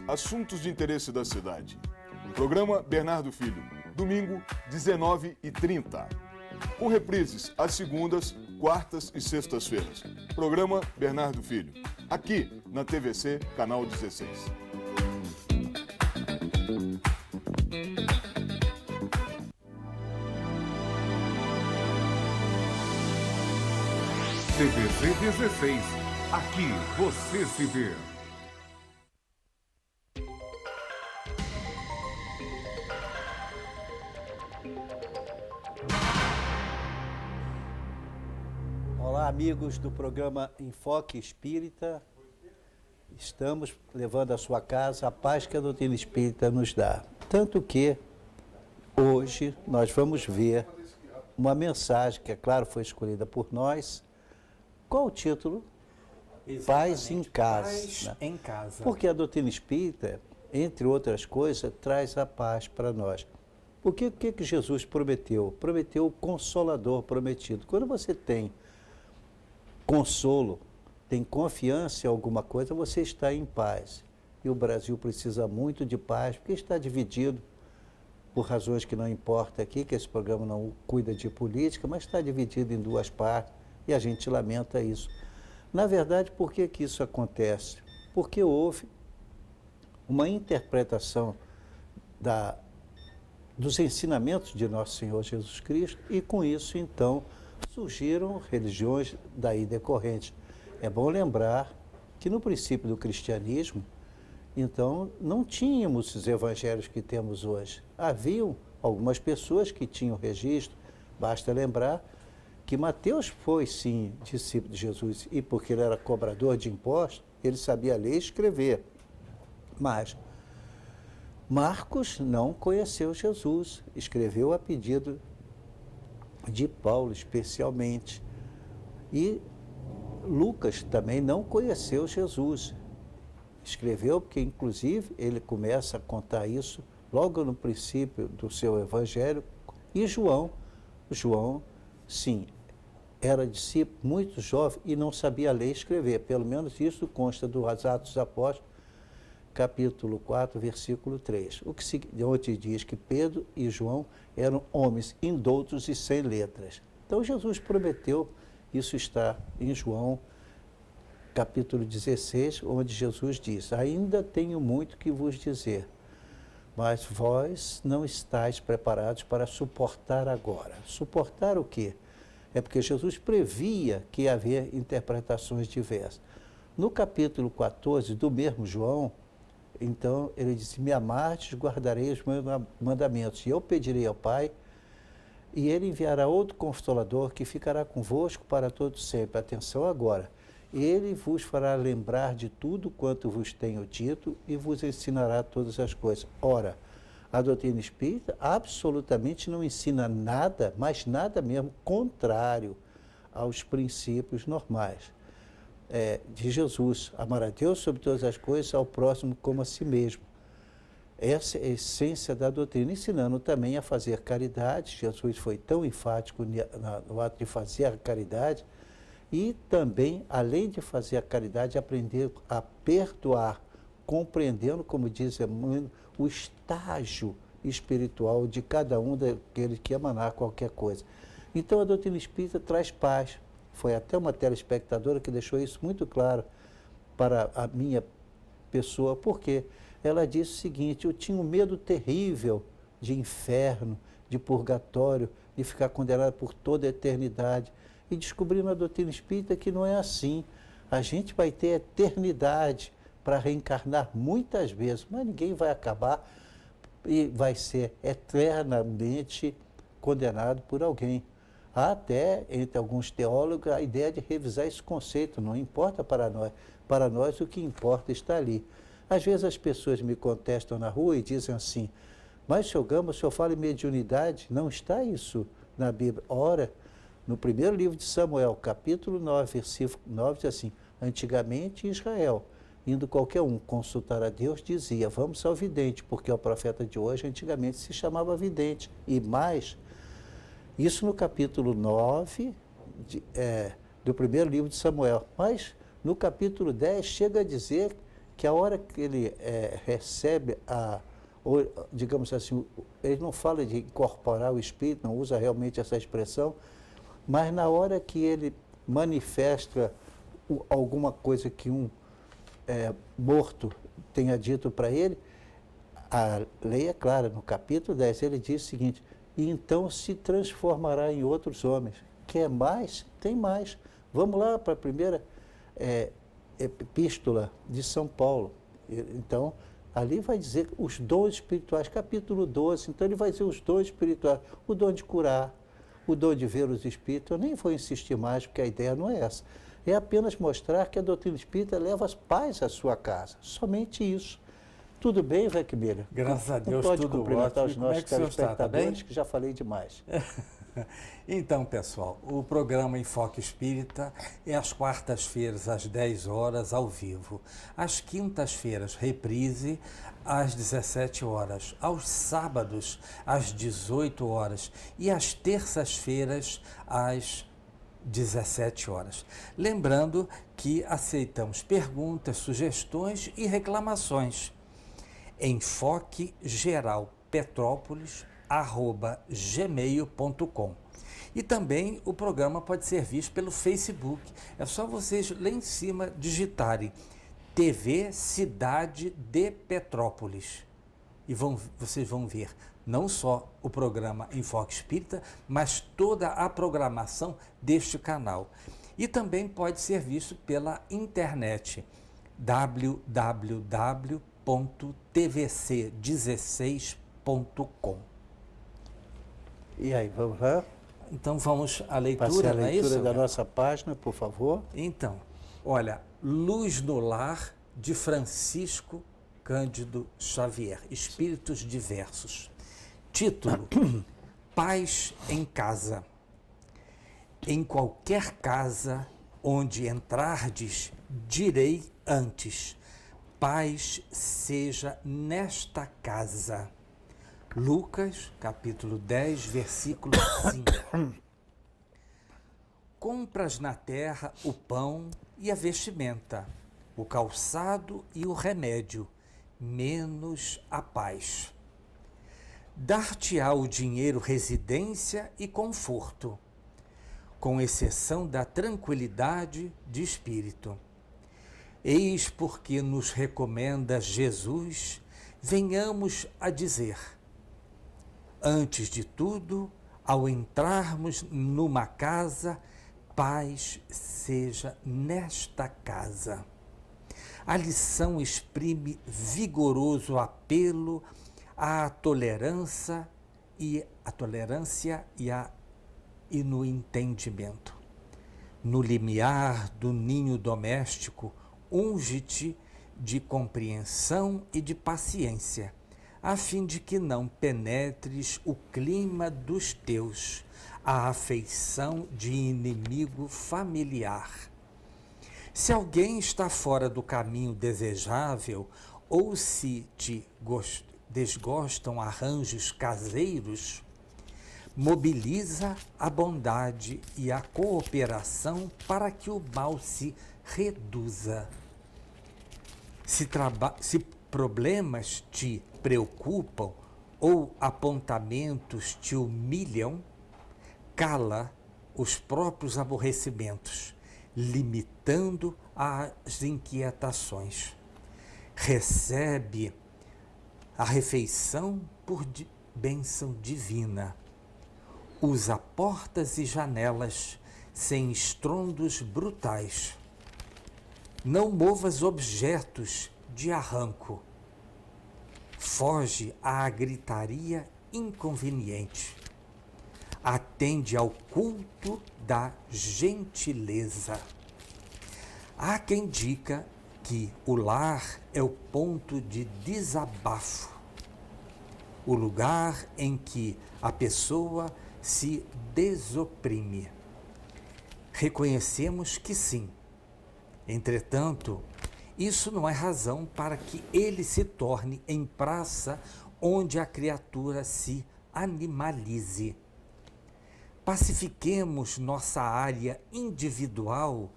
assuntos de interesse da cidade. Programa Bernardo Filho, domingo, 19h30. Com reprises às segundas, quartas e sextas-feiras. Programa Bernardo Filho, aqui na TVC, canal 16. TVC 16. Aqui você se vê. Olá, amigos do programa Enfoque Espírita. Estamos levando à sua casa a paz que a doutrina espírita nos dá. Tanto que hoje nós vamos ver uma mensagem que, é claro, foi escolhida por nós. Qual o título? Exatamente. Paz em casa. Paz né? em casa. Porque a doutrina espírita, entre outras coisas, traz a paz para nós. O que Jesus prometeu? Prometeu o Consolador prometido. Quando você tem consolo, tem confiança em alguma coisa, você está em paz. E o Brasil precisa muito de paz, porque está dividido por razões que não importa aqui, que esse programa não cuida de política, mas está dividido em duas partes, e a gente lamenta isso. Na verdade, por que isso acontece? Porque houve uma interpretação dos ensinamentos de Nosso Senhor Jesus Cristo, e com isso, então, surgiram religiões daí decorrentes. É bom lembrar que no princípio do cristianismo, então, não tínhamos os evangelhos que temos hoje. Haviam algumas pessoas que tinham registro, basta lembrar que Mateus foi, sim, discípulo de Jesus, e porque ele era cobrador de impostos, ele sabia ler e escrever. Mas Marcos não conheceu Jesus, escreveu a pedido de Paulo, especialmente. E Lucas também não conheceu Jesus. Escreveu porque, inclusive, ele começa a contar isso logo no princípio do seu evangelho. E João, sim, era discípulo muito jovem e não sabia ler e escrever. Pelo menos isso consta dos Atos dos Apóstolos, capítulo 4, versículo 3. Onde diz que Pedro e João eram homens indoutos e sem letras. Então Jesus prometeu, isso está em João, capítulo 16, onde Jesus diz: ainda tenho muito que vos dizer, mas vós não estáis preparados para suportar agora. Suportar o quê? É porque Jesus previa que ia haver interpretações diversas. No capítulo 14 do mesmo João, então ele disse: me amartes, guardarei os meus mandamentos, e eu pedirei ao Pai, e ele enviará outro Consolador que ficará convosco para todo sempre. Atenção agora. Ele vos fará lembrar de tudo quanto vos tenho dito e vos ensinará todas as coisas. Ora, a doutrina espírita absolutamente não ensina nada, mas nada mesmo, contrário aos princípios normais de Jesus. Amar a Deus sobre todas as coisas, ao próximo como a si mesmo. Essa é a essência da doutrina, ensinando também a fazer caridade. Jesus foi tão enfático no ato de fazer a caridade, e também, além de fazer a caridade, aprender a perdoar, compreendendo, como diz Emmanuel, o estágio espiritual de cada um daqueles que emanar qualquer coisa. Então a doutrina espírita traz paz. Foi até uma telespectadora que deixou isso muito claro para a minha pessoa, porque ela disse o seguinte: eu tinha um medo terrível de inferno, de purgatório, de ficar condenado por toda a eternidade. E descobri na doutrina espírita que não é assim. A gente vai ter eternidade para reencarnar muitas vezes, mas ninguém vai acabar e vai ser eternamente condenado por alguém. Há até, entre alguns teólogos, a ideia de revisar esse conceito. Não importa para nós. Para nós, o que importa está ali. Às vezes as pessoas me contestam na rua e dizem assim: mas, Sr. Gama, o senhor fala em mediunidade? Não está isso na Bíblia. Ora, no primeiro livro de Samuel, capítulo 9, versículo 9, diz assim: antigamente em Israel, indo qualquer um consultar a Deus, dizia: vamos ao vidente, porque o profeta de hoje antigamente se chamava vidente. E mais, isso no capítulo 9 do primeiro livro de Samuel. Mas no capítulo 10 chega a dizer que a hora que ele recebe ou, digamos assim, ele não fala de incorporar o Espírito, não usa realmente essa expressão, mas na hora que ele manifesta alguma coisa que um morto tenha dito para ele, a lei é clara, no capítulo 10, ele diz o seguinte: e então se transformará em outros homens. Quer mais? Tem mais. Vamos lá para a primeira epístola de São Paulo. Então, ali vai dizer os dons espirituais, capítulo 12, então ele vai dizer os dons espirituais, o dom de curar, o dom de ver os espíritos. Eu nem vou insistir mais, porque a ideia não é essa. É apenas mostrar que a doutrina espírita leva as paz à sua casa. Somente isso. Tudo bem, Weckmiller? Graças a Deus, pode tudo cumprimentar ótimo. os Como é nossos que o senhor está? Tá bem? telespectadores, que já falei demais. Então, pessoal, o programa Enfoque Espírita é às quartas-feiras, às 10 horas, ao vivo. Às quintas-feiras, reprise, às 17 horas. Aos sábados, às 18 horas. E às terças-feiras, às 17 horas. Lembrando que aceitamos perguntas, sugestões e reclamações. enfoquegeralpetrópolis@gmail.com. E também o programa pode ser visto pelo Facebook. É só vocês lá em cima digitarem TV Cidade de Petrópolis. E vocês vão ver não só o programa Enfoque Espírita, mas toda a programação deste canal. E também pode ser visto pela internet, www.tvc16.com. E aí, vamos lá? Então vamos à leitura, Passar a não é leitura isso? da nossa página, por favor. Então, olha, Luz no Lar, de Francisco Cândido Xavier, Espíritos Diversos. Título: Paz em Casa. Em qualquer casa onde entrardes, direi antes: paz seja nesta casa. Lucas, capítulo 10, versículo 5. Compras na terra o pão e a vestimenta, o calçado e o remédio, menos a paz. Dar-te-á o dinheiro residência e conforto, com exceção da tranquilidade de espírito. Eis porque nos recomenda Jesus, venhamos a dizer: antes de tudo, ao entrarmos numa casa, paz seja nesta casa. A lição exprime vigoroso apelo à tolerância e no entendimento. No limiar do ninho doméstico, unge-te de compreensão e de paciência, a fim de que não penetres o clima dos teus, a afeição de inimigo familiar. Se alguém está fora do caminho desejável, ou se te desgostam arranjos caseiros, mobiliza a bondade e a cooperação para que o mal se reduza. Se problemas te preocupam ou apontamentos te humilham, cala os próprios aborrecimentos, limitando as inquietações. Recebe a refeição por bênção divina. Usa portas e janelas sem estrondos brutais. Não movas objetos de arranco. Foge à gritaria inconveniente. Atende ao culto da gentileza. Há quem diga que o lar é o ponto de desabafo, o lugar em que a pessoa se desoprime. Reconhecemos que sim. Entretanto, isso não é razão para que ele se torne em praça onde a criatura se animalize. Pacifiquemos nossa área individual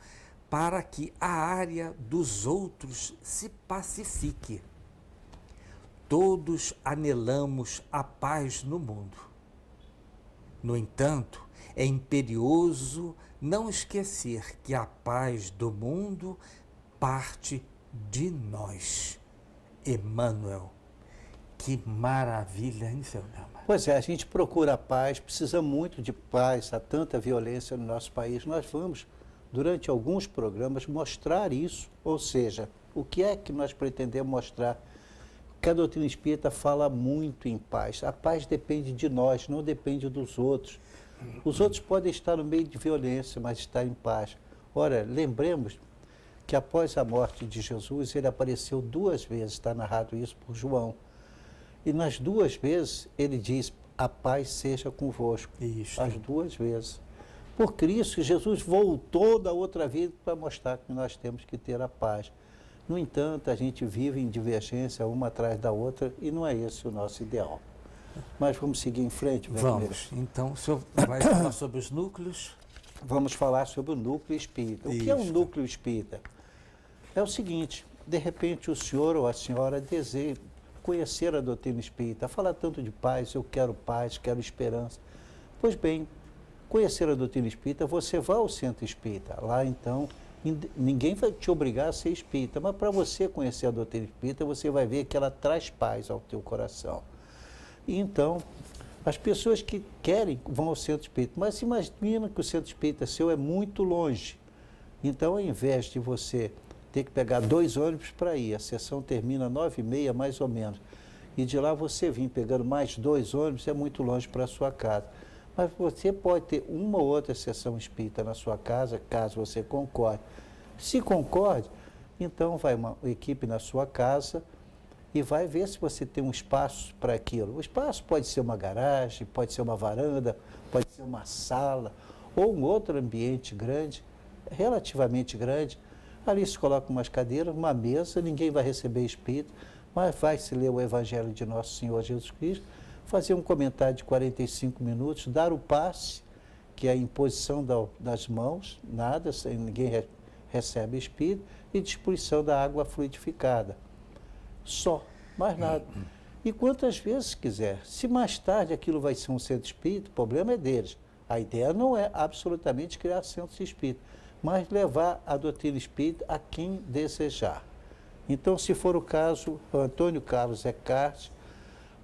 para que a área dos outros se pacifique. Todos anelamos a paz no mundo. No entanto, é imperioso não esquecer que a paz do mundo parte de nós. Emmanuel. Que maravilha, hein, seu Gama? Pois é, a gente procura a paz, precisa muito de paz, há tanta violência no nosso país. Nós vamos, durante alguns programas, mostrar isso, ou seja, o que é que nós pretendemos mostrar? Que a doutrina espírita fala muito em paz. A paz depende de nós, não depende dos outros. Os outros podem estar no meio de violência, mas estar em paz. Ora, lembremos que após a morte de Jesus, ele apareceu 2 vezes, está narrado isso por João. E nas 2 vezes ele diz, a paz seja convosco. Isso. As 2 vezes. Por Cristo, Jesus voltou da outra vida para mostrar que nós temos que ter a paz. No entanto, a gente vive em divergência uma atrás da outra e não é esse o nosso ideal. Mas vamos seguir em frente, Vermelho? Vamos. Então, o senhor vai falar sobre os núcleos? Vamos falar sobre o núcleo espírita. O que é um Isso. núcleo espírita? É o seguinte, de repente o senhor ou a senhora deseja conhecer a doutrina espírita, fala tanto de paz, eu quero paz, quero esperança. Pois bem, conhecer a doutrina espírita, você vai ao centro espírita. Lá então, ninguém vai te obrigar a ser espírita, mas para você conhecer a doutrina espírita, você vai ver que ela traz paz ao teu coração. E então, as pessoas que querem vão ao centro espírita, mas imagina que o centro espírita seu é muito longe. Então, ao invés de você ter que pegar 2 ônibus para ir, a sessão termina às 9h30 mais ou menos, e de lá você vir pegando mais 2 ônibus, é muito longe para a sua casa. Mas você pode ter uma ou outra sessão espírita na sua casa, caso você concorde. Se concorde, então vai uma equipe na sua casa e vai ver se você tem um espaço para aquilo. O espaço pode ser uma garagem, pode ser uma varanda, pode ser uma sala, ou um outro ambiente grande, relativamente grande. Ali se coloca umas cadeiras, uma mesa, ninguém vai receber espírito, mas vai se ler o Evangelho de Nosso Senhor Jesus Cristo, fazer um comentário de 45 minutos, dar o passe, que é a imposição das mãos, nada, ninguém recebe espírito, e distribuição da água fluidificada. Só, mais nada. E quantas vezes quiser. Se mais tarde aquilo vai ser um centro espírita, o problema é deles. A ideia não é absolutamente criar centro espírita, mas levar a doutrina espírita a quem desejar. Então, se for o caso, o Antônio Carlos Eckhart,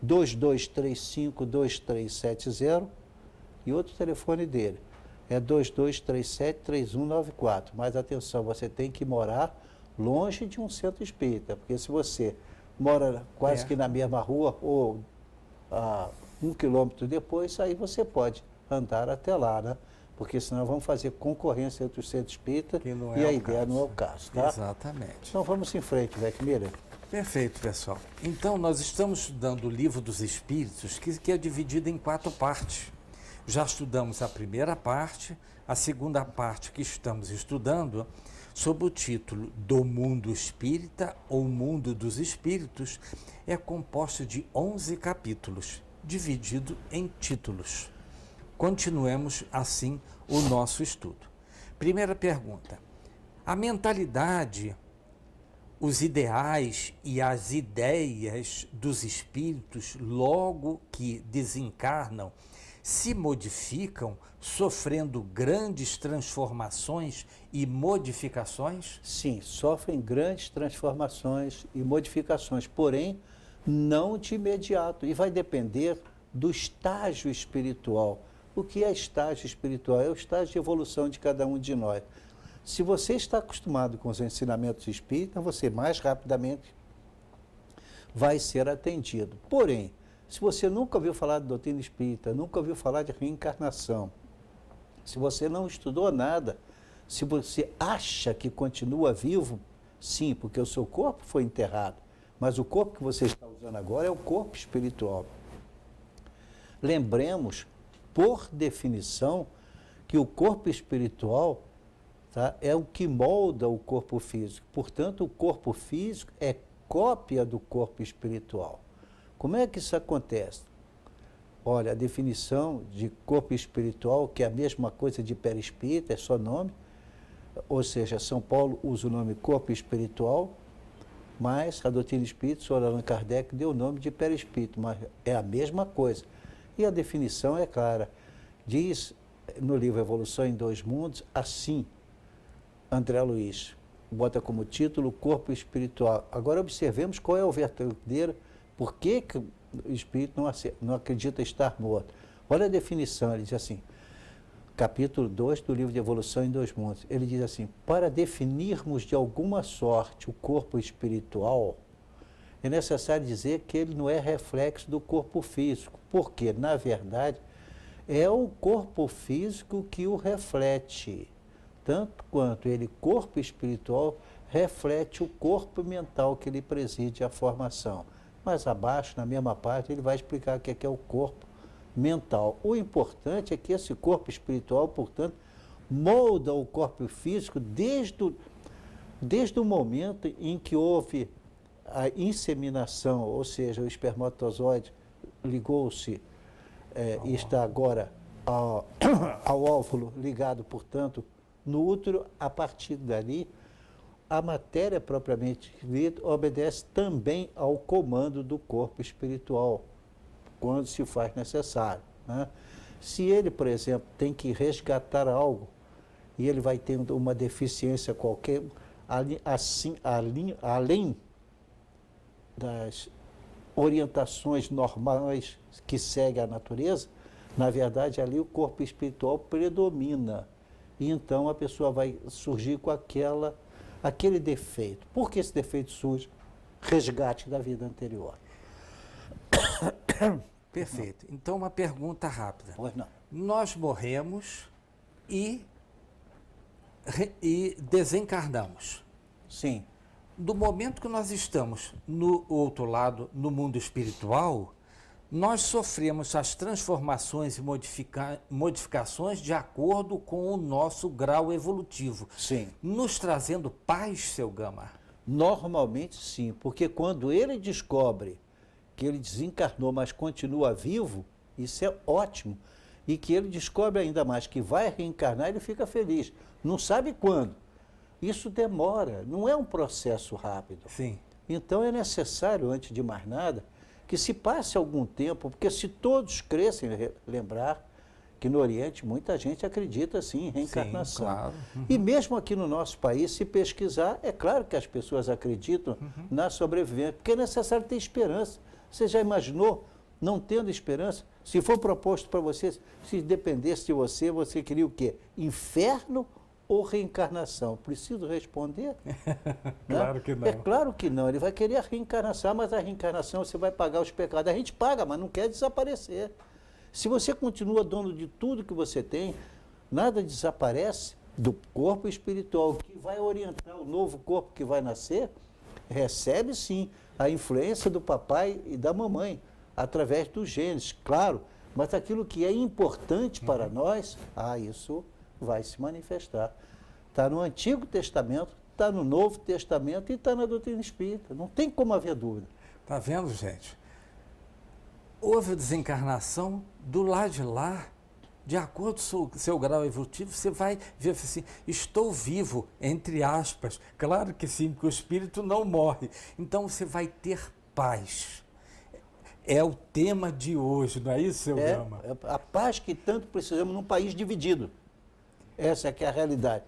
2235-2370, e outro telefone dele é 2237-3194. Mas atenção, você tem que morar longe de um centro espírita, porque se você mora quase que na mesma rua ou 1 quilômetro depois, aí você pode andar até lá, né? Porque senão vamos fazer concorrência entre os centros espíritas e a ideia não é o caso, tá? Exatamente. Então vamos em frente, Vecmira. Perfeito, pessoal. Então, nós estamos estudando o Livro dos Espíritos, que é dividido em 4 partes. Já estudamos a primeira parte, a segunda parte que estamos estudando, sob o título do Mundo Espírita ou Mundo dos Espíritos, é composto de 11 capítulos, dividido em títulos. Continuemos assim o nosso estudo. Primeira pergunta: a mentalidade, os ideais e as ideias dos espíritos, logo que desencarnam, se modificam, sofrendo grandes transformações e modificações? Sim, sofrem grandes transformações e modificações, porém, não de imediato. E vai depender do estágio espiritual. O que é estágio espiritual? É o estágio de evolução de cada um de nós. Se você está acostumado com os ensinamentos espíritas, você mais rapidamente vai ser atendido. Porém, se você nunca ouviu falar de doutrina espírita, nunca ouviu falar de reencarnação, se você não estudou nada, se você acha que continua vivo, sim, porque o seu corpo foi enterrado, mas o corpo que você está usando agora é o corpo espiritual. Lembremos, por definição, que o corpo espiritual, tá, é o que molda o corpo físico. Portanto, o corpo físico é cópia do corpo espiritual. Como é que isso acontece? Olha, a definição de corpo espiritual, que é a mesma coisa de perispírito, é só nome, ou seja, São Paulo usa o nome corpo espiritual, mas a doutrina espírita, o senhor Allan Kardec deu o nome de perispírito, mas é a mesma coisa. E a definição é clara. Diz no livro Evolução em Dois Mundos, assim, André Luiz, bota como título corpo espiritual. Agora observemos qual é o verdadeiro, por que o espírito não acredita estar morto. Olha a definição, ele diz assim, capítulo 2 do livro de Evolução em Dois Mundos, ele diz assim, para definirmos de alguma sorte o corpo espiritual, é necessário dizer que ele não é reflexo do corpo físico, porque, na verdade, é o corpo físico que o reflete, tanto quanto ele, corpo espiritual, reflete o corpo mental que lhe preside a formação. Mas abaixo, na mesma parte, ele vai explicar o que é o corpo mental. O importante é que esse corpo espiritual, portanto, molda o corpo físico desde o momento em que houve a inseminação, ou seja, o espermatozoide ligou-se e está agora ao óvulo ligado, portanto, no útero. A partir dali, a matéria propriamente dita obedece também ao comando do corpo espiritual, quando se faz necessário, né? Se ele, por exemplo, tem que resgatar algo e ele vai tendo uma deficiência qualquer, assim, além das orientações normais que segue a natureza, na verdade ali o corpo espiritual predomina e então a pessoa vai surgir com aquele defeito. Por que esse defeito surge? Resgate da vida anterior. Perfeito. Então, uma pergunta rápida. Pois não. Nós morremos e desencarnamos. Sim. Do momento que nós estamos no outro lado, no mundo espiritual, nós sofremos as transformações e modificações de acordo com o nosso grau evolutivo. Sim. Nos trazendo paz, seu Gama? Normalmente sim, porque quando ele descobre que ele desencarnou, mas continua vivo, isso é ótimo. E que ele descobre ainda mais que vai reencarnar, ele fica feliz. Não sabe quando. Isso demora, não é um processo rápido. Sim. Então é necessário, antes de mais nada, que se passe algum tempo, porque se todos crescem, lembrar que no Oriente muita gente acredita sim em reencarnação. Sim, claro. Uhum. E mesmo aqui no nosso país, se pesquisar, é claro que as pessoas acreditam na sobrevivência, porque é necessário ter esperança. Você já imaginou, não tendo esperança, se for proposto para você, se dependesse de você, você queria o quê? Inferno ou reencarnação? Preciso responder? Claro que não. É claro que não, ele vai querer a reencarnação, mas a reencarnação você vai pagar os pecados. A gente paga, mas não quer desaparecer. Se você continua dono de tudo que você tem, nada desaparece do corpo espiritual que vai orientar o novo corpo que vai nascer, recebe sim a influência do papai e da mamãe, através dos genes, claro, mas aquilo que é importante para nós, isso vai se manifestar. Está no Antigo Testamento, está no Novo Testamento e está na doutrina espírita. Não tem como haver dúvida. Está vendo, gente? Houve desencarnação do lado de lá, de acordo com o seu grau evolutivo, você vai ver assim, estou vivo, entre aspas. Claro que sim, porque o espírito não morre. Então você vai ter paz. É o tema de hoje, não é isso, seu Gama? É a paz que tanto precisamos num país dividido. Essa é que é a realidade.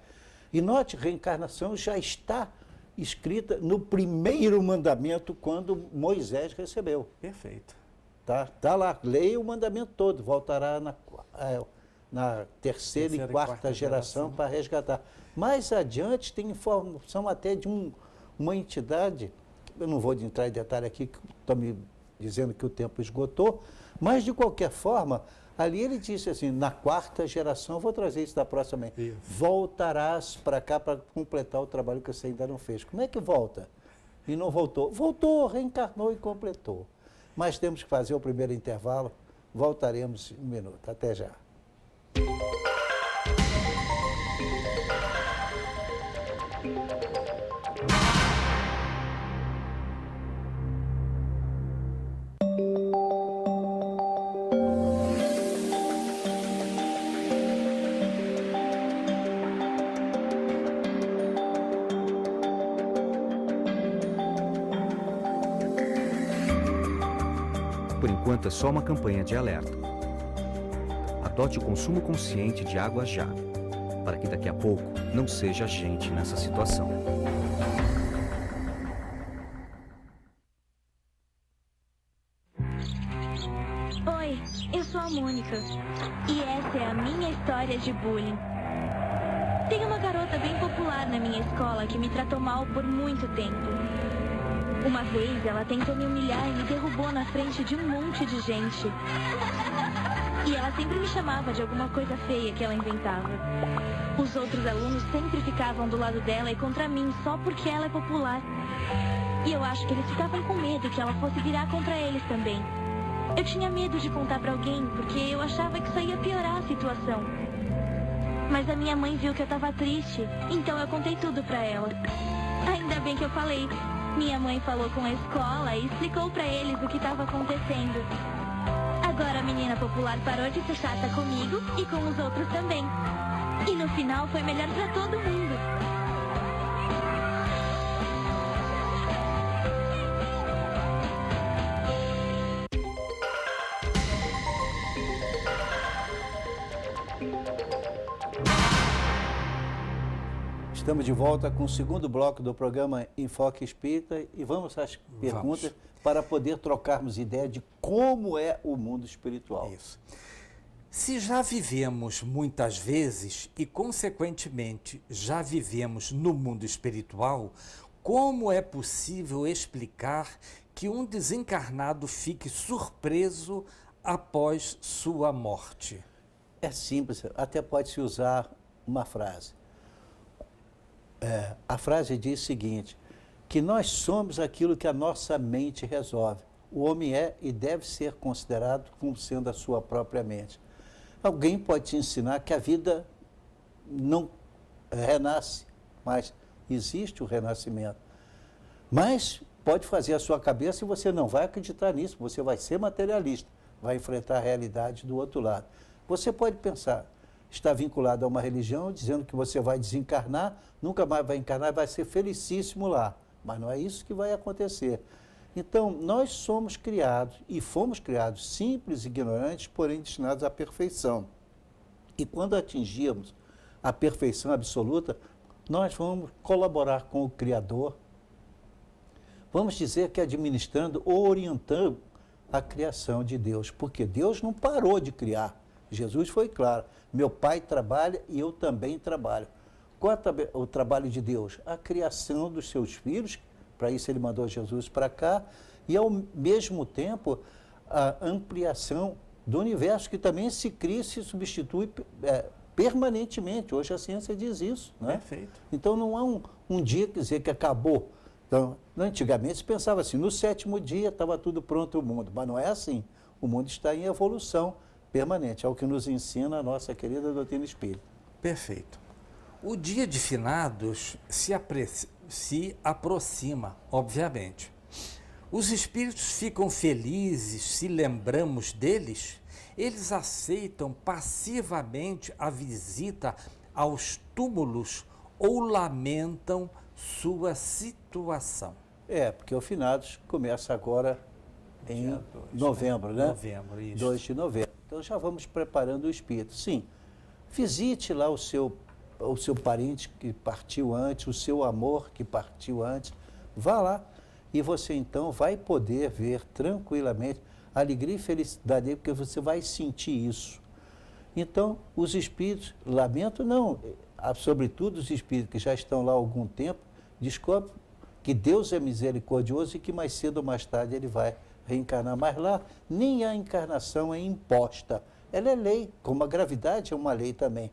E note, reencarnação já está escrita no primeiro mandamento quando Moisés recebeu. Perfeito. Tá lá, leia o mandamento todo, voltará na terceira e quarta geração para resgatar. Mais adiante tem informação até de uma entidade, eu não vou entrar em detalhe aqui, que estão me dizendo que o tempo esgotou, mas de qualquer forma, ali ele disse assim, na quarta geração, vou trazer isso da próxima, voltarás para cá para completar o trabalho que você ainda não fez. Como é que volta? E não voltou. Voltou, reencarnou e completou. Mas temos que fazer o primeiro intervalo. Voltaremos em um minuto. Até já. Por enquanto é só uma campanha de alerta. Adote o consumo consciente de água já, para que daqui a pouco não seja a gente nessa situação. Oi, eu sou a Mônica e essa é a minha história de bullying. Tem uma garota bem popular na minha escola que me tratou mal por muito tempo. Uma vez ela tentou me humilhar e me derrubou na frente de um monte de gente. E ela sempre me chamava de alguma coisa feia que ela inventava. Os outros alunos sempre ficavam do lado dela e contra mim só porque ela é popular. E eu acho que eles ficavam com medo que ela fosse virar contra eles também. Eu tinha medo de contar pra alguém porque eu achava que isso ia piorar a situação. Mas a minha mãe viu que eu tava triste, então eu contei tudo pra ela. Ainda bem que eu falei. Minha mãe falou com a escola e explicou pra eles o que estava acontecendo. Agora a menina popular parou de ser chata comigo e com os outros também. E no final foi melhor pra todo mundo. Estamos de volta com o segundo bloco do programa Enfoque Espírita e vamos às perguntas para poder trocarmos ideia de como é o mundo espiritual. Isso. Se já vivemos muitas vezes e, consequentemente, já vivemos no mundo espiritual, como é possível explicar que um desencarnado fique surpreso após sua morte? É simples, até pode-se usar uma frase. A frase diz o seguinte, que nós somos aquilo que a nossa mente resolve. O homem é e deve ser considerado como sendo a sua própria mente. Alguém pode te ensinar que a vida não renasce, mas existe o renascimento. Mas pode fazer a sua cabeça e você não vai acreditar nisso, você vai ser materialista, vai enfrentar a realidade do outro lado. Você pode pensar, está vinculado a uma religião, dizendo que você vai desencarnar, nunca mais vai encarnar, vai ser felicíssimo lá. Mas não é isso que vai acontecer. Então, nós somos criados, e fomos criados simples e ignorantes, porém destinados à perfeição. E quando atingirmos a perfeição absoluta, nós vamos colaborar com o Criador. Vamos dizer que administrando ou orientando a criação de Deus, porque Deus não parou de criar. Jesus foi claro, meu Pai trabalha e eu também trabalho. Qual é o trabalho de Deus? A criação dos seus filhos, para isso ele mandou Jesus para cá, e ao mesmo tempo a ampliação do universo, que também se cria e se substitui permanentemente. Hoje a ciência diz isso. Né? Perfeito. Então não há um dia que dizer que acabou. Então, antigamente se pensava assim, no 7º dia estava tudo pronto o mundo, mas não é assim. O mundo está em evolução permanente, é o que nos ensina a nossa querida doutrina espírita. Perfeito. O dia de finados se aproxima, obviamente. Os espíritos ficam felizes se lembramos deles? Eles aceitam passivamente a visita aos túmulos ou lamentam sua situação? Porque o finados começa agora em novembro, né? Novembro, isso. 2 de novembro. Então já vamos preparando o espírito. Sim, visite lá o seu parente que partiu antes, o seu amor que partiu antes. Vá lá e você então vai poder ver tranquilamente a alegria e felicidade dele, porque você vai sentir isso. Então, os espíritos, lamento não, sobretudo os espíritos que já estão lá há algum tempo, descobrem que Deus é misericordioso e que mais cedo ou mais tarde ele vai reencarnar. Mas lá nem a encarnação é imposta. Ela é lei, como a gravidade é uma lei também.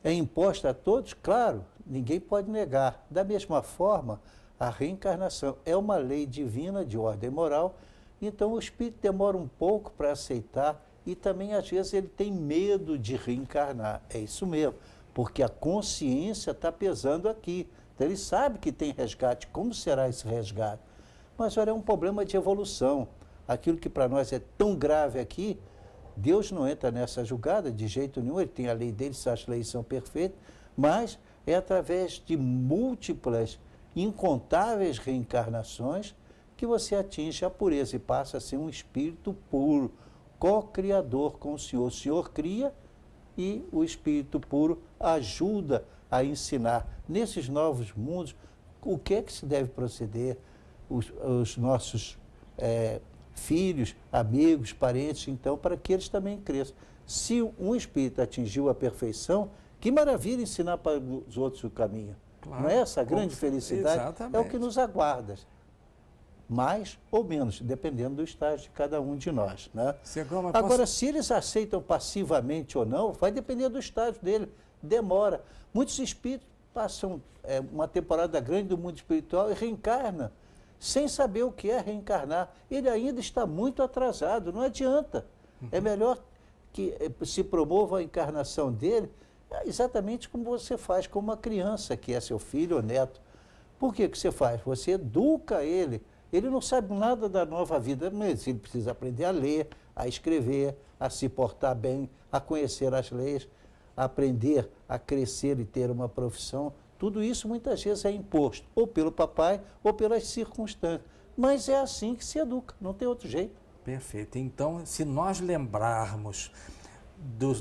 É imposta a todos? Claro, ninguém pode negar. Da mesma forma, a reencarnação é uma lei divina de ordem moral, então o espírito demora um pouco para aceitar e também às vezes ele tem medo de reencarnar. É isso mesmo, porque a consciência está pesando aqui. Então ele sabe que tem resgate. Como será esse resgate? Mas olha, é um problema de evolução. Aquilo que para nós é tão grave aqui, Deus não entra nessa julgada de jeito nenhum, ele tem a lei dele, as leis são perfeitas, mas é através de múltiplas, incontáveis reencarnações que você atinge a pureza e passa a ser um espírito puro, co-criador com o Senhor. O Senhor cria e o espírito puro ajuda a ensinar nesses novos mundos o que é que se deve proceder, os nossos filhos, amigos, parentes, então, para que eles também cresçam. Se um espírito atingiu a perfeição, que maravilha ensinar para os outros o caminho. Claro, não é essa a grande felicidade? exatamente. É o que nos aguarda. Mais ou menos, dependendo do estágio de cada um de nós. Né? Agora, se eles aceitam passivamente ou não, vai depender do estágio dele. Demora. Muitos espíritos passam uma temporada grande do mundo espiritual e reencarnam, sem saber o que é reencarnar. Ele ainda está muito atrasado, não adianta. É melhor que se promova a encarnação dele exatamente como você faz com uma criança, que é seu filho ou neto. Por que você faz? Você educa ele. Ele não sabe nada da nova vida, mas ele precisa aprender a ler, a escrever, a se portar bem, a conhecer as leis, a aprender a crescer e ter uma profissão. Tudo isso muitas vezes é imposto, ou pelo papai, ou pelas circunstâncias. Mas é assim que se educa, não tem outro jeito. Perfeito. Então, se nós lembrarmos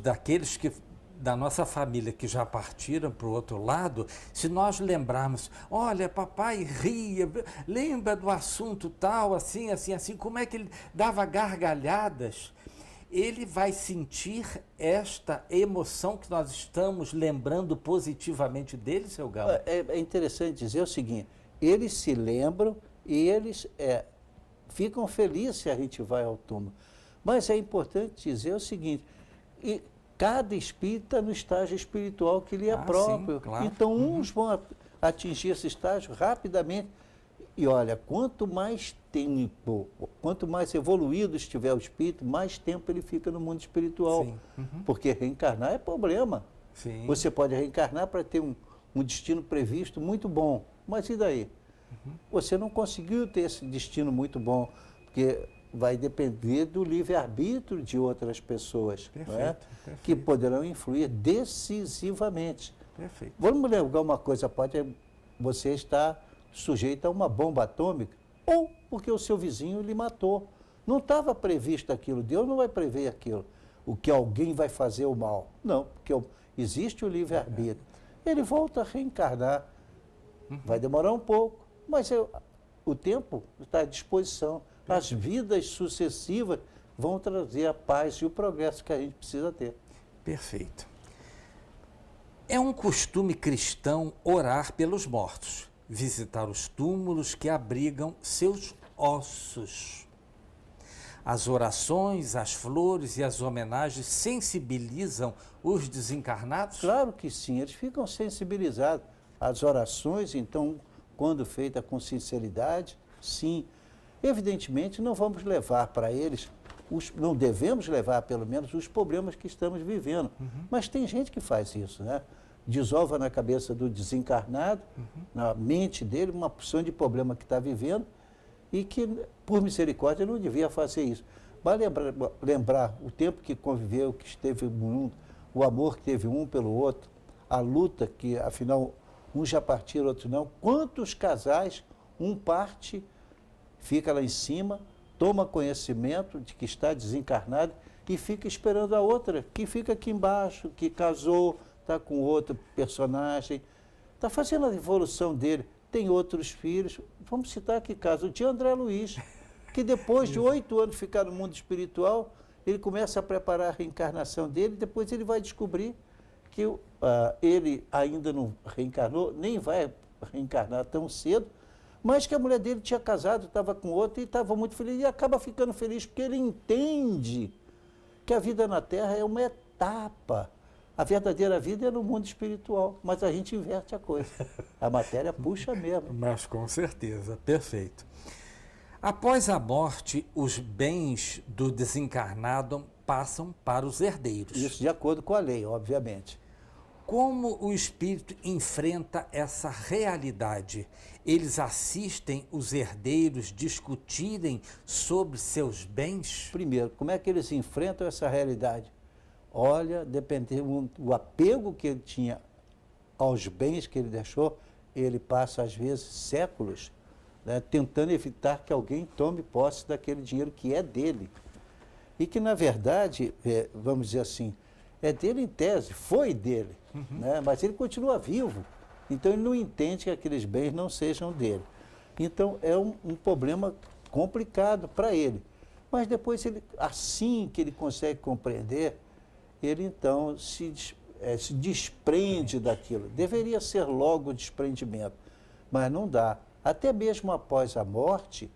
daqueles da nossa família que já partiram para o outro lado, se nós lembrarmos, olha, papai ria, lembra do assunto tal, assim, assim, assim, como é que ele dava gargalhadas, ele vai sentir esta emoção que nós estamos lembrando positivamente dele, seu Galo? É interessante dizer o seguinte, eles se lembram e eles ficam felizes se a gente vai ao túmulo. Mas é importante dizer o seguinte, cada espírito está no estágio espiritual que lhe é próprio. Sim, claro. Então, uns vão atingir esse estágio rapidamente. E olha, quanto mais tempo, quanto mais evoluído estiver o espírito, mais tempo ele fica no mundo espiritual. Sim. Porque reencarnar é problema. Sim. Você pode reencarnar para ter um destino previsto muito bom. Mas e daí? Você não conseguiu ter esse destino muito bom, porque vai depender do livre-arbítrio de outras pessoas, Perfeito, não é? perfeito. Que poderão influir decisivamente. Perfeito. Vamos lembrar uma coisa, você está sujeito a uma bomba atômica, ou porque o seu vizinho lhe matou. Não estava previsto aquilo, Deus não vai prever aquilo, o que alguém vai fazer o mal. Não, porque existe o livre-arbítrio. Ele volta a reencarnar, vai demorar um pouco, mas o tempo está à disposição. As vidas sucessivas vão trazer a paz e o progresso que a gente precisa ter. Perfeito. É um costume cristão orar pelos mortos, visitar os túmulos que abrigam seus ossos. As orações, as flores e as homenagens sensibilizam os desencarnados? Claro que sim, eles ficam sensibilizados. As orações, então, quando feitas com sinceridade, sim. Evidentemente, não vamos levar para eles, não devemos levar, pelo menos, os problemas que estamos vivendo. Mas tem gente que faz isso, né? Desova na cabeça do desencarnado, na mente dele, uma porção de problema que está vivendo e que, por misericórdia, não devia fazer isso. Vai lembrar o tempo que conviveu, que esteve no mundo, o amor que teve um pelo outro, a luta que, afinal, uns já partiram, outros não. Quantos casais, um parte, fica lá em cima, toma conhecimento de que está desencarnado e fica esperando a outra, que fica aqui embaixo, que casou, está com outro personagem, está fazendo a evolução dele, tem outros filhos. Vamos citar aqui caso de André Luiz, que depois de 8 anos de ficar no mundo espiritual, ele começa a preparar a reencarnação dele, depois ele vai descobrir que ele ainda não reencarnou, nem vai reencarnar tão cedo, mas que a mulher dele tinha casado, estava com outro e estava muito feliz, e acaba ficando feliz porque ele entende que a vida na Terra é uma etapa. A verdadeira vida é no mundo espiritual, mas a gente inverte a coisa. A matéria puxa mesmo. Mas com certeza, perfeito. Após a morte, os bens do desencarnado passam para os herdeiros. Isso de acordo com a lei, obviamente. Como o espírito enfrenta essa realidade? Eles assistem os herdeiros discutirem sobre seus bens? Primeiro, como é que eles enfrentam essa realidade? Olha, dependendo do apego que ele tinha aos bens que ele deixou, ele passa, às vezes, séculos né, tentando evitar que alguém tome posse daquele dinheiro que é dele. E que, na verdade, vamos dizer assim, é dele em tese, foi dele, né, mas ele continua vivo. Então, ele não entende que aqueles bens não sejam dele. Então, é um problema complicado para ele. Mas depois, assim que ele consegue compreender, ele então se desprende daquilo. Deveria ser logo o desprendimento, mas não dá. Até mesmo após a morte,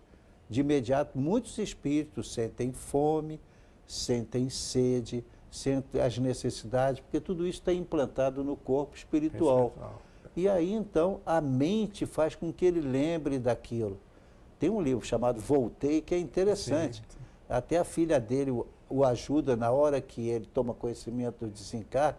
de imediato, muitos espíritos sentem fome, sentem sede, sentem as necessidades, porque tudo isso está implantado no corpo espiritual. E aí, então, a mente faz com que ele lembre daquilo. Tem um livro chamado Voltei, que é interessante. Sim. Até a filha dele o ajuda na hora que ele toma conhecimento do desencarne.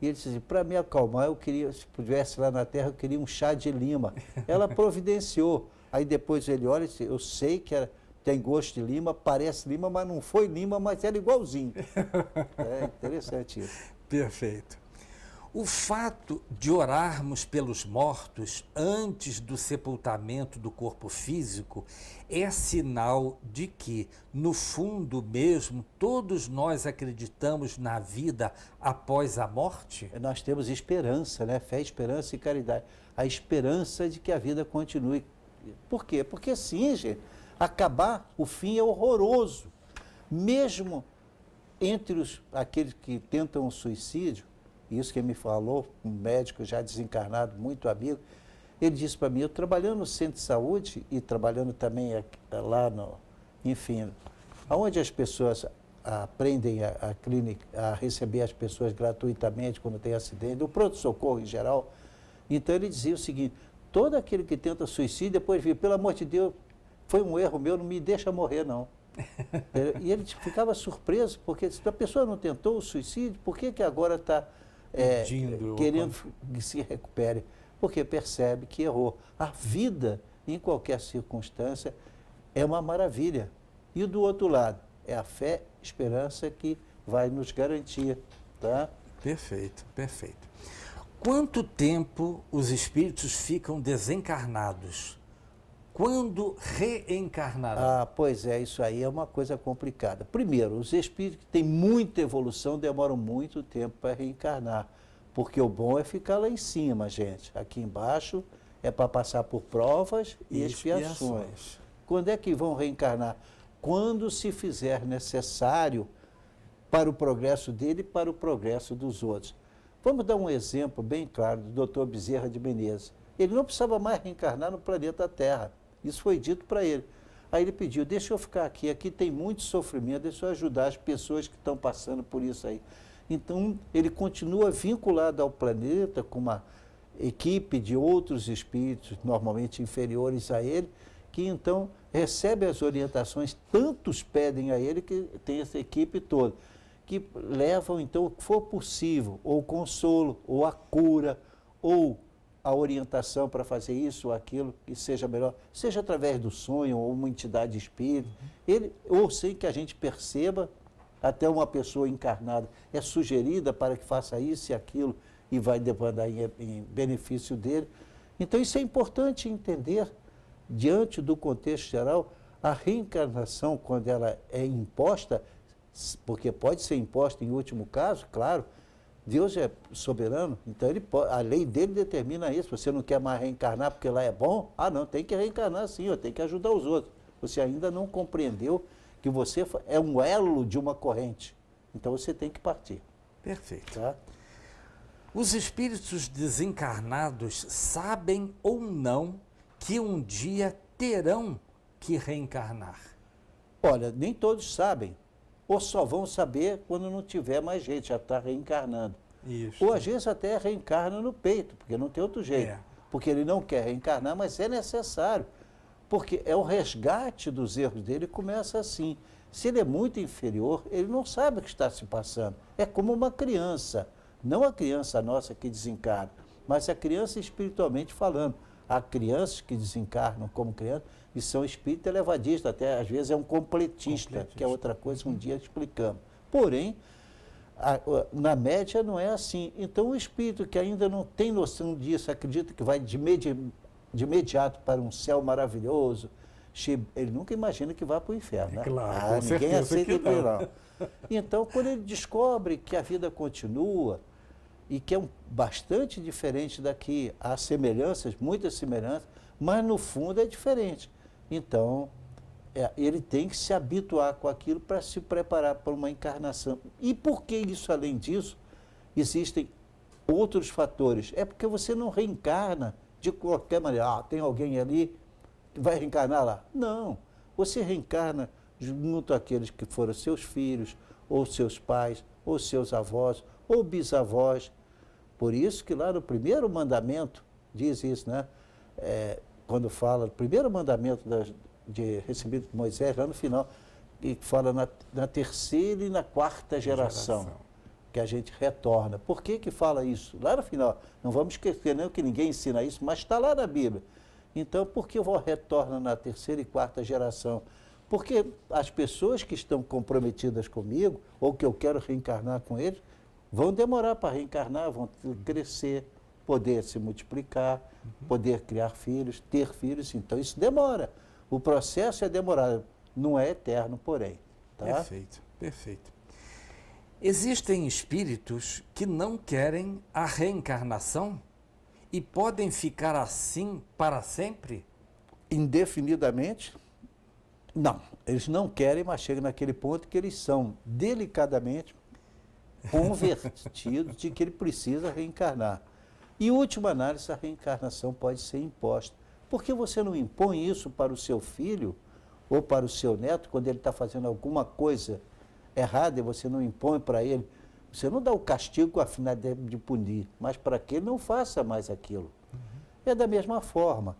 E ele diz assim, para me acalmar, eu queria, se pudesse lá na Terra, eu queria um chá de lima. Ela providenciou. Aí depois ele olha e diz, eu sei que tem gosto de lima, parece lima, mas não foi lima, mas era igualzinho. É interessante isso. Perfeito. O fato de orarmos pelos mortos antes do sepultamento do corpo físico é sinal de que, no fundo mesmo, todos nós acreditamos na vida após a morte? Nós temos esperança, né? Fé, esperança e caridade. A esperança de que a vida continue. Por quê? Porque sim, gente, acabar, o fim é horroroso. Mesmo entre aqueles que tentam o suicídio, isso que me falou, um médico já desencarnado, muito amigo, ele disse para mim, eu trabalhando no centro de saúde e trabalhando também lá enfim, onde as pessoas aprendem a clínica, a receber as pessoas gratuitamente quando tem acidente, o pronto-socorro em geral. Então ele dizia o seguinte, todo aquele que tenta suicídio, depois vira, pelo amor de Deus, foi um erro meu, não me deixa morrer não. E ele ficava surpreso, porque se a pessoa não tentou o suicídio, por que agora está querendo que se recupere? Porque percebe que errou. A vida, em qualquer circunstância, é uma maravilha. E do outro lado, é a fé, esperança que vai nos garantir. Tá? Perfeito, perfeito. Quanto tempo os espíritos ficam desencarnados? Quando reencarnarão? Pois é, isso aí é uma coisa complicada. Primeiro, os espíritos que têm muita evolução demoram muito tempo para reencarnar, porque o bom é ficar lá em cima, gente. Aqui embaixo é para passar por provas e expiações. Quando é que vão reencarnar? Quando se fizer necessário para o progresso dele e para o progresso dos outros. Vamos dar um exemplo bem claro do Dr. Bezerra de Menezes. Ele não precisava mais reencarnar no planeta Terra. Isso foi dito para ele. Aí ele pediu, deixa eu ficar aqui tem muito sofrimento, deixa eu ajudar as pessoas que estão passando por isso aí. Então, ele continua vinculado ao planeta com uma equipe de outros espíritos, normalmente inferiores a ele, que então recebe as orientações, tantos pedem a ele que tem essa equipe toda, que levam então o que for possível, ou consolo, ou a cura, ou a orientação para fazer isso ou aquilo que seja melhor, seja através do sonho ou uma entidade espírita, ou sem que a gente perceba, até uma pessoa encarnada é sugerida para que faça isso e aquilo e vai demandar em benefício dele. Então isso é importante entender, diante do contexto geral, a reencarnação, quando ela é imposta, porque pode ser imposta em último caso, claro, Deus é soberano, então a lei dele determina isso. Você não quer mais reencarnar porque lá é bom? Não, tem que reencarnar sim, tem que ajudar os outros. Você ainda não compreendeu que você é um elo de uma corrente. Então você tem que partir. Perfeito. Tá? Os espíritos desencarnados sabem ou não que um dia terão que reencarnar? Olha, nem todos sabem. Ou só vão saber quando não tiver mais jeito, já está reencarnando. Isso. Ou às vezes até reencarna no peito, porque não tem outro jeito. Porque ele não quer reencarnar, mas é necessário. Porque é o resgate dos erros dele, começa assim. Se ele é muito inferior, ele não sabe o que está se passando. É como uma criança, não a criança nossa que desencarna, mas a criança espiritualmente falando. Há crianças que desencarnam como criança e são espíritos elevadistas, até às vezes é um completista, que é outra coisa que um dia explicamos. Porém, na média não é assim. Então o espírito que ainda não tem noção disso, acredita que vai de imediato para um céu maravilhoso. Ele nunca imagina que vá para o inferno, né? Claro, com ninguém certeza aceita que ele não. não. Então, quando ele descobre que a vida continua e que é bastante diferente daqui, há semelhanças, muitas semelhanças, mas no fundo é diferente. Então, ele tem que se habituar com aquilo para se preparar para uma encarnação. E por que isso, além disso, existem outros fatores? É porque você não reencarna de qualquer maneira. Tem alguém ali que vai reencarnar lá. Não. Você reencarna junto àqueles que foram seus filhos, ou seus pais, ou seus avós, ou bisavós. Por isso que lá no primeiro mandamento, diz isso, né? Quando fala, o primeiro mandamento recebido por Moisés, lá no final, que fala na terceira e na quarta geração, que a gente retorna. Por que fala isso? Lá no final, não vamos esquecer, não que ninguém ensina isso, mas está lá na Bíblia. Então, por que eu retorno na terceira e quarta geração? Porque as pessoas que estão comprometidas comigo, ou que eu quero reencarnar com eles, vão demorar para reencarnar, vão crescer, poder se multiplicar, poder criar filhos, ter filhos. Então, isso demora. O processo é demorado, não é eterno, porém. Tá? Perfeito, perfeito. Existem espíritos que não querem a reencarnação e podem ficar assim para sempre? Indefinidamente? Não. Eles não querem, mas chegam naquele ponto que eles são delicadamente convertidos de que ele precisa reencarnar. E, em última análise, a reencarnação pode ser imposta. Por que você não impõe isso para o seu filho ou para o seu neto quando ele está fazendo alguma coisa errada e você não impõe para ele? Você não dá o castigo com a finalidade de punir, mas para que ele não faça mais aquilo. É da mesma forma.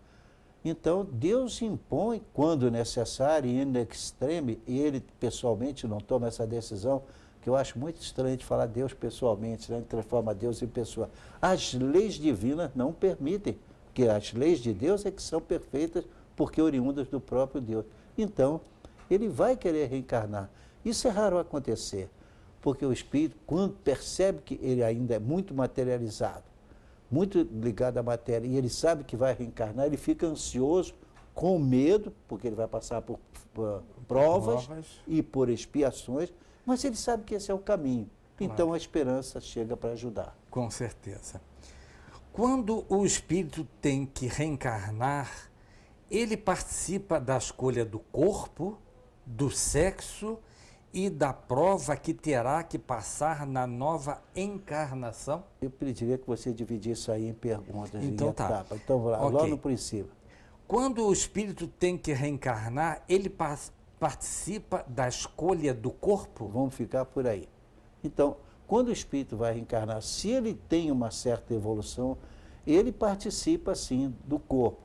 Então, Deus impõe, quando necessário, e in extreme, e ele pessoalmente não toma essa decisão, que eu acho muito estranho de falar Deus pessoalmente, né? Transforma Deus em pessoa. As leis divinas não permitem, porque as leis de Deus é que são perfeitas, porque oriundas do próprio Deus. Então, ele vai querer reencarnar. Isso é raro acontecer, porque o espírito, quando percebe que ele ainda é muito materializado, muito ligado à matéria, e ele sabe que vai reencarnar, ele fica ansioso, com medo, porque ele vai passar por provas e por expiações, mas ele sabe que esse é o caminho. Claro. Então a esperança chega para ajudar. Com certeza. Quando o espírito tem que reencarnar, ele participa da escolha do corpo, do sexo e da prova que terá que passar na nova encarnação? Eu pediria que você dividisse isso aí em perguntas, então, em etapas. Então, vamos lá, logo no princípio. Quando o espírito tem que reencarnar, ele participa da escolha do corpo? Vamos ficar por aí. Então, quando o espírito vai reencarnar, se ele tem uma certa evolução, ele participa, sim, do corpo.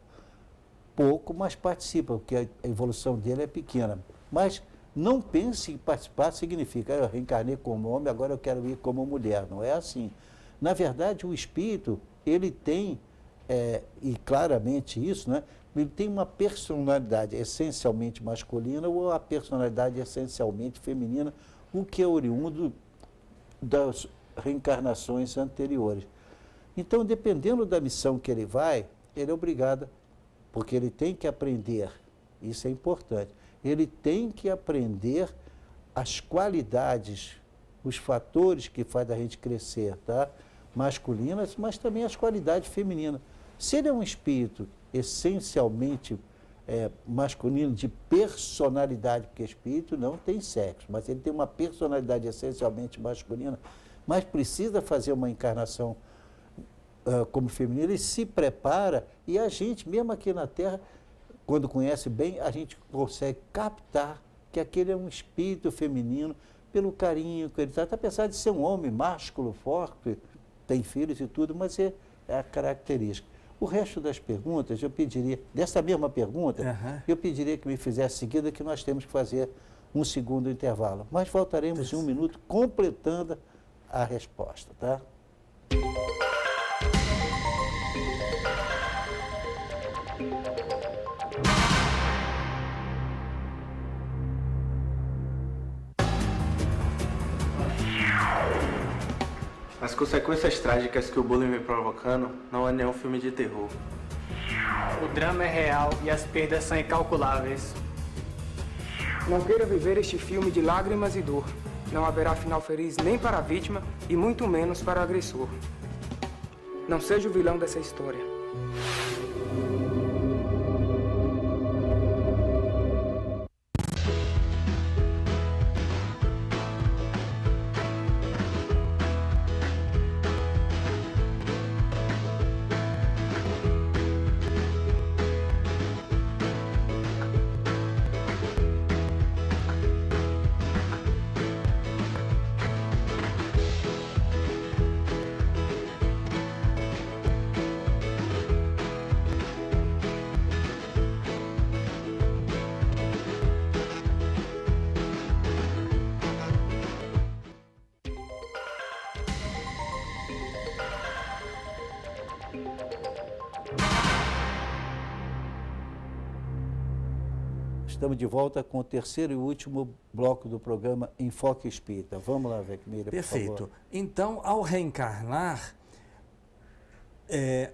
Pouco, mas participa, porque a evolução dele é pequena. Mas não pense que participar significa, eu reencarnei como homem, agora eu quero ir como mulher. Não é assim. Na verdade, o espírito, ele tem, e claramente isso, né? Ele tem uma personalidade essencialmente masculina ou a personalidade essencialmente feminina, o que é oriundo das reencarnações anteriores. Então, dependendo da missão que ele vai, ele é obrigado, porque ele tem que aprender, isso é importante, ele tem que aprender as qualidades, os fatores que fazem a gente crescer, tá? Masculinas, mas também as qualidades femininas. Se ele é um espírito essencialmente masculino, de personalidade, porque espírito não tem sexo, mas ele tem uma personalidade essencialmente masculina, mas precisa fazer uma encarnação como feminino, ele se prepara e a gente, mesmo aqui na Terra, quando conhece bem, a gente consegue captar que aquele é um espírito feminino pelo carinho que ele trata, apesar de ser um homem másculo, forte, tem filhos e tudo, mas é a característica. O resto das perguntas, eu pediria, dessa mesma pergunta, eu pediria que me fizesse seguida, que nós temos que fazer um segundo intervalo. Mas voltaremos em um minuto completando a resposta, tá? As consequências trágicas que o bullying vem provocando não é nenhum filme de terror. O drama é real e as perdas são incalculáveis. Não queira viver este filme de lágrimas e dor. Não haverá final feliz nem para a vítima e muito menos para o agressor. Não seja o vilão dessa história. Estamos de volta com o terceiro e último bloco do programa Enfoque Espírita. Vamos lá, Vecmília, por Perfeito. favor. Então, ao reencarnar,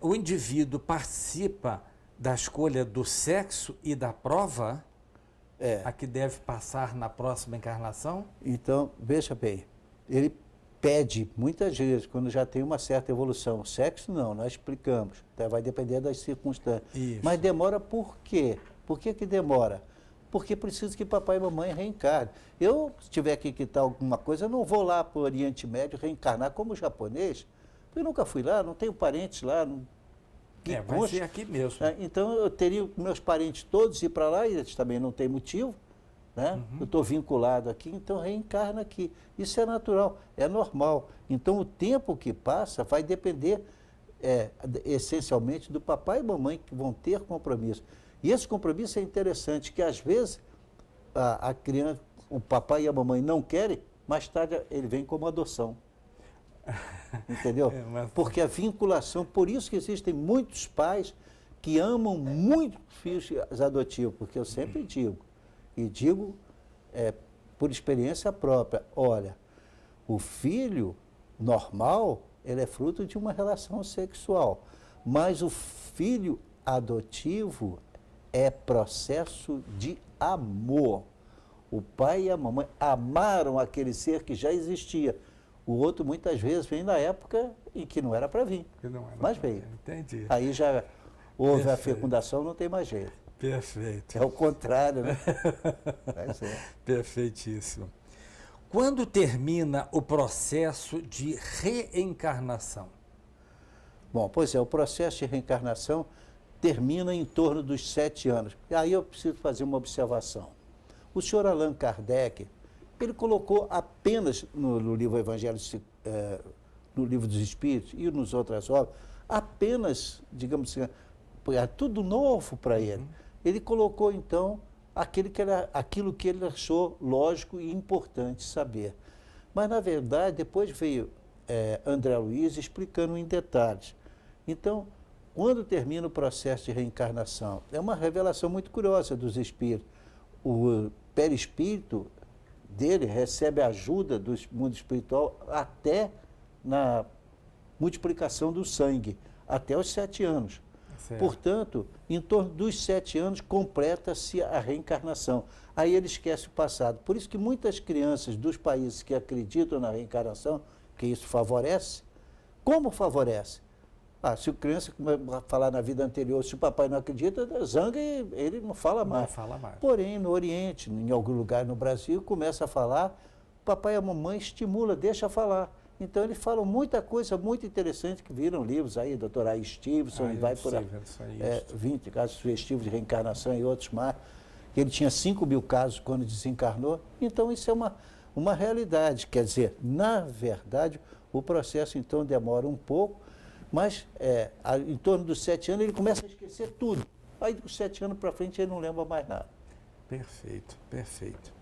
o indivíduo participa da escolha do sexo e da prova a que deve passar na próxima encarnação? Então, veja bem, ele pede muitas vezes, quando já tem uma certa evolução. Sexo não, nós explicamos, vai depender das circunstâncias. Isso. Mas demora por quê? Por que demora? Porque precisa que papai e mamãe reencarnem. Eu, se tiver que quitar alguma coisa, eu não vou lá para o Oriente Médio reencarnar como japonês, porque eu nunca fui lá, não tenho parentes lá. Vai ser aqui mesmo. Então, eu teria meus parentes todos ir para lá, e eles também não têm motivo, né? Eu estou vinculado aqui, então reencarna aqui. Isso é natural, é normal. Então, o tempo que passa vai depender essencialmente do papai e mamãe que vão ter compromisso. E esse compromisso é interessante, que às vezes a criança, o papai e a mamãe não querem, mais tarde ele vem como adoção. Entendeu? Porque a vinculação, por isso que existem muitos pais que amam muito filhos adotivos, porque eu sempre digo, e digo por experiência própria, olha, o filho normal, ele é fruto de uma relação sexual, mas o filho adotivo é processo de amor. O pai e a mamãe amaram aquele ser que já existia. O outro, muitas vezes, vem na época em que não era para vir. Mas veio. Entendi. Aí já houve a fecundação, não tem mais jeito. Perfeito. É o contrário, né? Mas Perfeitíssimo. Quando termina o processo de reencarnação? Bom, pois é, o processo de reencarnação termina em torno dos 7 anos. E aí eu preciso fazer uma observação. O senhor Allan Kardec, ele colocou apenas no livro Evangelho, no livro dos Espíritos e nas outras obras, apenas, digamos assim, tudo novo para ele. Ele colocou, então, aquilo que ele achou lógico e importante saber. Mas, na verdade, depois veio André Luiz explicando em detalhes. Então, quando termina o processo de reencarnação, é uma revelação muito curiosa dos espíritos. O perispírito dele recebe ajuda do mundo espiritual até na multiplicação do sangue, até os 7 anos. Certo. Portanto, em torno dos 7 anos, completa-se a reencarnação. Aí ele esquece o passado. Por isso que muitas crianças dos países que acreditam na reencarnação, que isso favorece, como favorece? Se a criança falar na vida anterior, se o papai não acredita, zanga e ele não fala mais. Não fala mais. Porém, no Oriente, em algum lugar no Brasil, começa a falar, o papai e a mamãe estimula, deixa falar. Então, eles falam muita coisa muito interessante, que viram livros aí, Dr. A. Stevenson, e vai por 20 casos sugestivos de reencarnação e outros mais. Ele tinha 5.000 casos quando desencarnou. Então, isso é uma realidade. Quer dizer, na verdade, o processo, então, demora um pouco, mas em torno dos 7 anos ele começa a esquecer tudo. Aí dos 7 anos para frente ele não lembra mais nada. Perfeito, perfeito.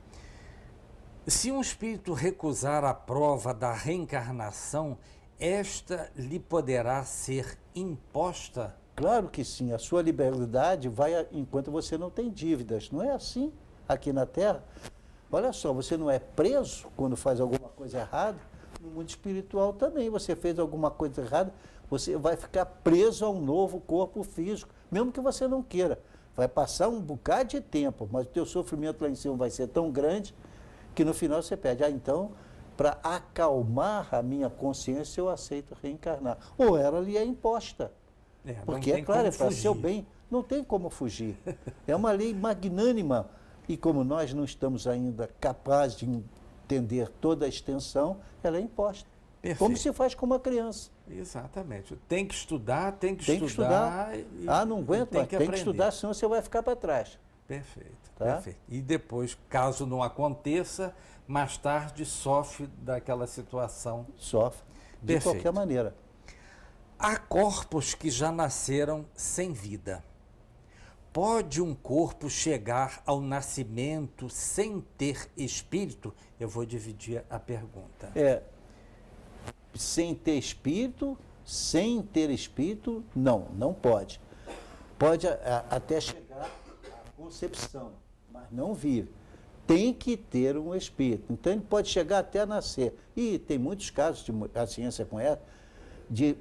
Se um espírito recusar a prova da reencarnação, esta lhe poderá ser imposta? Claro que sim. A sua liberdade vai enquanto você não tem dívidas. Não é assim aqui na Terra? Olha só, você não é preso quando faz alguma coisa errada. No mundo espiritual também, você fez alguma coisa errada, você vai ficar preso a um novo corpo físico, mesmo que você não queira. Vai passar um bocado de tempo, mas o teu sofrimento lá em cima vai ser tão grande que no final você pede, então, para acalmar a minha consciência, eu aceito reencarnar. Ou ela lhe é imposta. Porque, é claro, é para seu bem, não tem como fugir. É uma lei magnânima. E como nós não estamos ainda capazes de entender toda a extensão, ela é imposta. Perfeito. Como se faz com uma criança. Exatamente. Tem que estudar, tem que Tem estudar. que estudar. Não aguento, mas tem que estudar, senão você vai ficar para trás. Perfeito, Tá? perfeito. E depois, caso não aconteça, mais tarde sofre daquela situação. Sofre, de Perfeito. qualquer maneira. Há corpos que já nasceram sem vida. Pode um corpo chegar ao nascimento sem ter espírito? Eu vou dividir a pergunta. Sem ter espírito, não pode. Pode até chegar à concepção, mas não vive. Tem que ter um espírito. Então ele pode chegar até a nascer. E tem muitos casos, a ciência conhece, de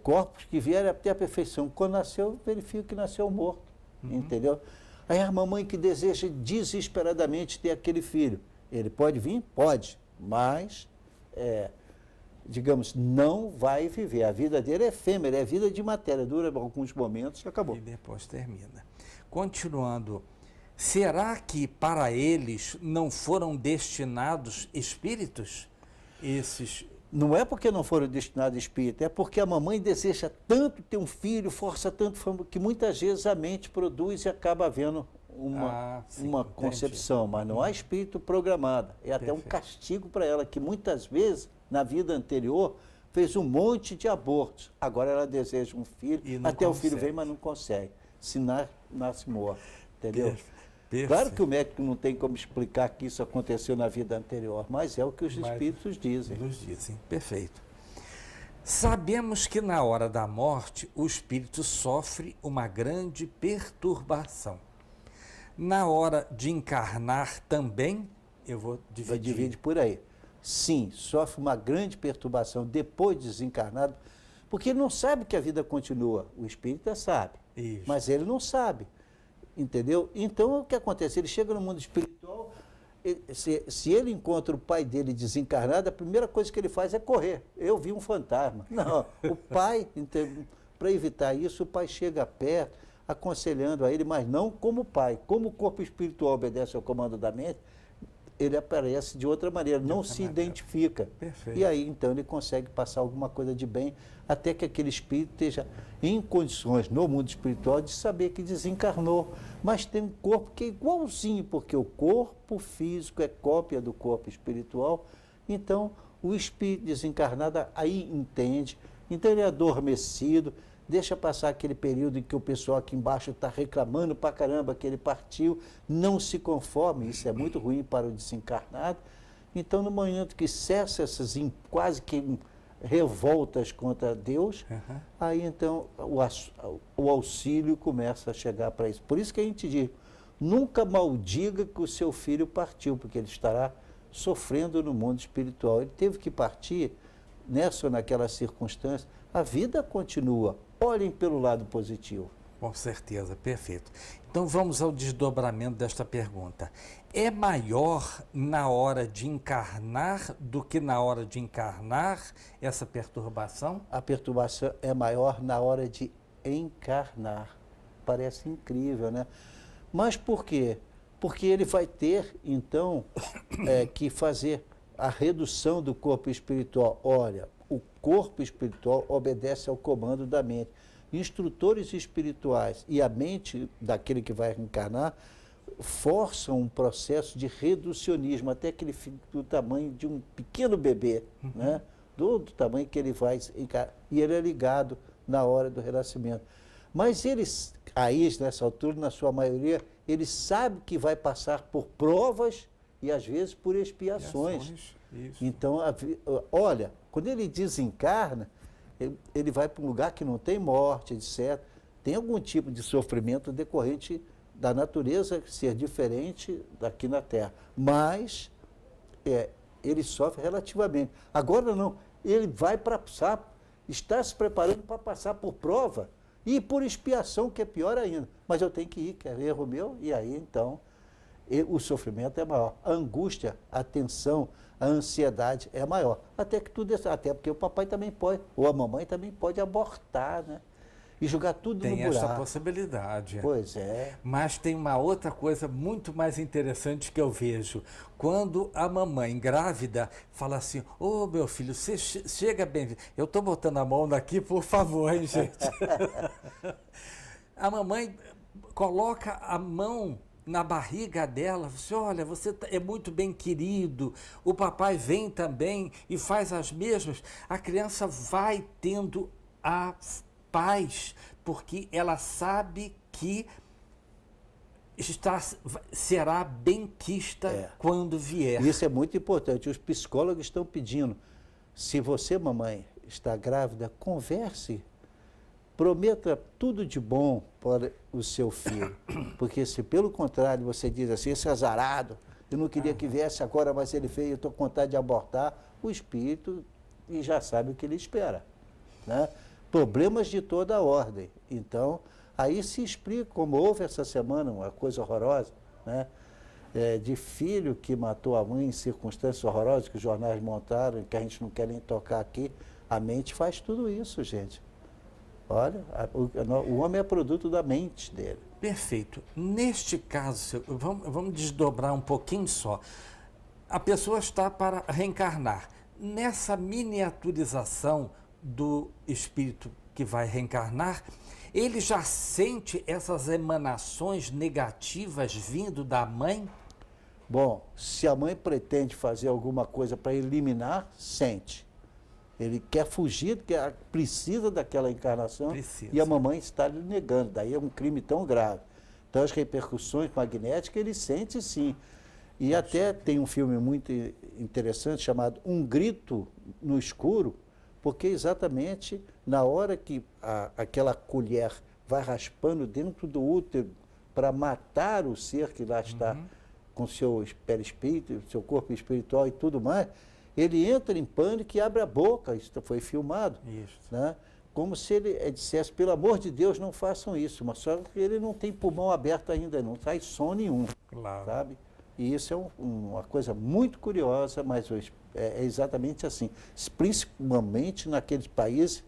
corpos que vieram até a perfeição. Quando nasceu, verifica que nasceu morto. Entendeu? Aí a mamãe que deseja desesperadamente ter aquele filho, ele pode vir? Pode, mas, digamos, não vai viver. A vida dele é efêmera, é vida de matéria, dura alguns momentos e acabou. E depois termina. Continuando, será que para eles não foram destinados espíritos? Esses... Não é porque não foram destinados espíritos, é porque a mamãe deseja tanto ter um filho, força tanto, que muitas vezes a mente produz e acaba havendo uma concepção, mas não há espírito programado. É até um castigo para ela, que muitas vezes, na vida anterior, fez um monte de abortos. Agora ela deseja um filho, até o filho vem, mas não consegue. Se nasce morto, entendeu? Perfeito. Claro que o médico não tem como explicar que isso aconteceu na vida anterior, mas é o que os espíritos dizem. Nos dizem, perfeito. Sabemos que na hora da morte o espírito sofre uma grande perturbação. Na hora de encarnar também, eu vou dividir. Divide por aí. Sim, sofre uma grande perturbação depois de desencarnado, porque ele não sabe que a vida continua. O espírita sabe, mas ele não sabe. Entendeu? Então, o que acontece? Ele chega no mundo espiritual, se ele encontra o pai dele desencarnado, a primeira coisa que ele faz é correr. Eu vi um fantasma. Não, o pai, para evitar isso, o pai chega perto, aconselhando a ele, mas não como pai. Como o corpo espiritual obedece ao comando da mente, ele aparece de outra maneira, não se identifica. Perfeito. E aí, então, ele consegue passar alguma coisa de bem, até que aquele espírito esteja em condições, no mundo espiritual, de saber que desencarnou. Mas tem um corpo que é igualzinho, porque o corpo físico é cópia do corpo espiritual. Então, o espírito desencarnado aí entende. Então, ele é adormecido, deixa passar aquele período em que o pessoal aqui embaixo está reclamando pra caramba que ele partiu, não se conforme, isso é muito ruim para o desencarnado. Então, no momento que cessa essas quase que revoltas contra Deus, aí então o auxílio começa a chegar para isso. Por isso que a gente diz, nunca maldiga que o seu filho partiu, porque ele estará sofrendo no mundo espiritual. Ele teve que partir nessa ou naquela circunstância, a vida continua. Olhem pelo lado positivo. Com certeza, perfeito. Então vamos ao desdobramento desta pergunta. É maior na hora de encarnar do que na hora de encarnar essa perturbação? A perturbação é maior na hora de encarnar. Parece incrível, né? Mas por quê? Porque ele vai ter, então, que fazer a redução do corpo espiritual. Olha, o corpo espiritual obedece ao comando da mente. Instrutores espirituais e a mente daquele que vai reencarnar forçam um processo de reducionismo, até que ele fique do tamanho de um pequeno bebê, né? Do tamanho que ele vai encarnar. E ele é ligado na hora do renascimento. Mas eles, aí nessa altura, na sua maioria, ele sabe que vai passar por provas e às vezes por expiações. Então, olha, quando ele desencarna, ele vai para um lugar que não tem morte, etc. Tem algum tipo de sofrimento decorrente da natureza ser diferente daqui na Terra. Mas ele sofre relativamente. Agora não, ele vai está se preparando para passar por prova. E por expiação, que é pior ainda. Mas eu tenho que ir, que é erro meu, e aí então o sofrimento é maior. A angústia, a tensão, a ansiedade é maior. Até que tudo até porque o papai também pode, ou a mamãe também pode abortar, né? E jogar tudo no buraco. Tem essa possibilidade. Pois é. Mas tem uma outra coisa muito mais interessante que eu vejo. Quando a mamãe grávida fala assim, ô meu filho, você chega bem. Eu estou botando a mão aqui, por favor, hein, gente? A mamãe coloca a mão na barriga dela, você, olha, você é muito bem querido, o papai vem também e faz as mesmas. A criança vai tendo a paz, porque ela sabe que será benquista quando vier. Isso é muito importante. Os psicólogos estão pedindo, se você, mamãe, está grávida, converse, prometa tudo de bom para o seu filho. Porque se pelo contrário você diz assim, esse azarado, eu não queria que viesse agora, mas ele veio, eu estou com vontade de abortar, o espírito e já sabe o que ele espera, né? Problemas de toda a ordem. Então, aí se explica, como houve essa semana, uma coisa horrorosa, né? De filho que matou a mãe em circunstâncias horrorosas que os jornais montaram, que a gente não quer nem tocar aqui. A mente faz tudo isso, gente. Olha, o homem é produto da mente dele. Perfeito. Neste caso, vamos desdobrar um pouquinho só. A pessoa está para reencarnar. Nessa miniaturização do espírito que vai reencarnar, ele já sente essas emanações negativas vindo da mãe? Bom, se a mãe pretende fazer alguma coisa para eliminar, sente. Ele quer fugir, precisa daquela encarnação e a mamãe está lhe negando. Daí é um crime tão grave. Então as repercussões magnéticas ele sente sim. E até tem um filme muito interessante chamado Um Grito no Escuro, porque exatamente na hora que aquela colher vai raspando dentro do útero para matar o ser que lá está com seu perispírito, seu corpo espiritual e tudo mais, ele entra em pânico e abre a boca, isso foi filmado, né? Como se ele dissesse, pelo amor de Deus, não façam isso, mas só que ele não tem pulmão aberto ainda, não sai som nenhum, sabe? E isso é uma coisa muito curiosa, mas é exatamente assim, principalmente naqueles países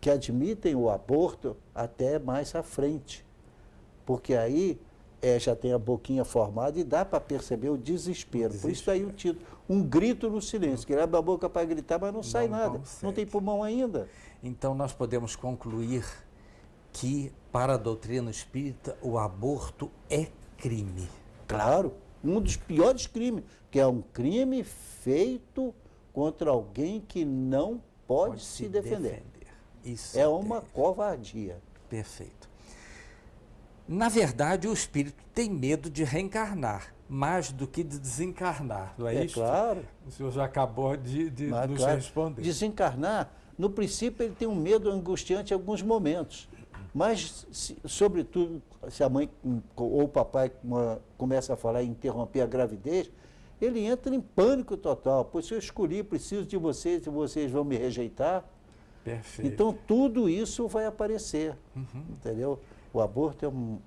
que admitem o aborto até mais à frente, porque aí já tem a boquinha formada e dá para perceber o desespero. Por isso aí o título, Um Grito no Silêncio, que ele abre a boca para gritar, mas não sai nada, consegue. Não tem pulmão ainda. Então nós podemos concluir que, para a doutrina espírita, o aborto é crime. Claro. Um dos piores crimes, que é um crime feito contra alguém que não pode se defender. Isso é uma covardia. Perfeito. Na verdade, o espírito tem medo de reencarnar, mais do que de desencarnar, não é isso? Claro. O senhor já acabou de nos responder. Desencarnar, no princípio, ele tem um medo angustiante em alguns momentos. Mas, sobretudo, se a mãe ou o papai começa a falar e interromper a gravidez, ele entra em pânico total. Pois se eu escolhi, preciso de vocês e vocês vão me rejeitar. Perfeito. Então, tudo isso vai aparecer, entendeu? O aborto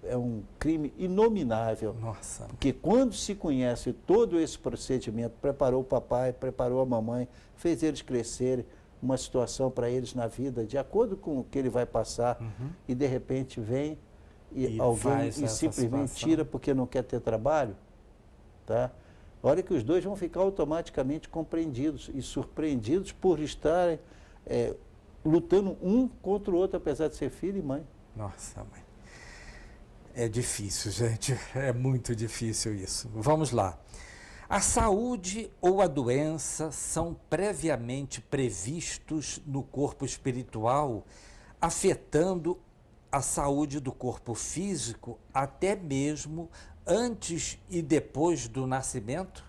é um crime inominável. Nossa. Porque quando se conhece todo esse procedimento, preparou o papai, preparou a mamãe, fez eles crescerem, uma situação para eles na vida, de acordo com o que ele vai passar, e de repente vem e alguém simplesmente tira porque não quer ter trabalho, tá? Olha que os dois vão ficar automaticamente compreendidos e surpreendidos por estarem lutando um contra o outro, apesar de ser filho e mãe. Nossa, mãe. É difícil, gente. É muito difícil isso. Vamos lá. A saúde ou a doença são previamente previstos no corpo espiritual, afetando a saúde do corpo físico até mesmo antes e depois do nascimento?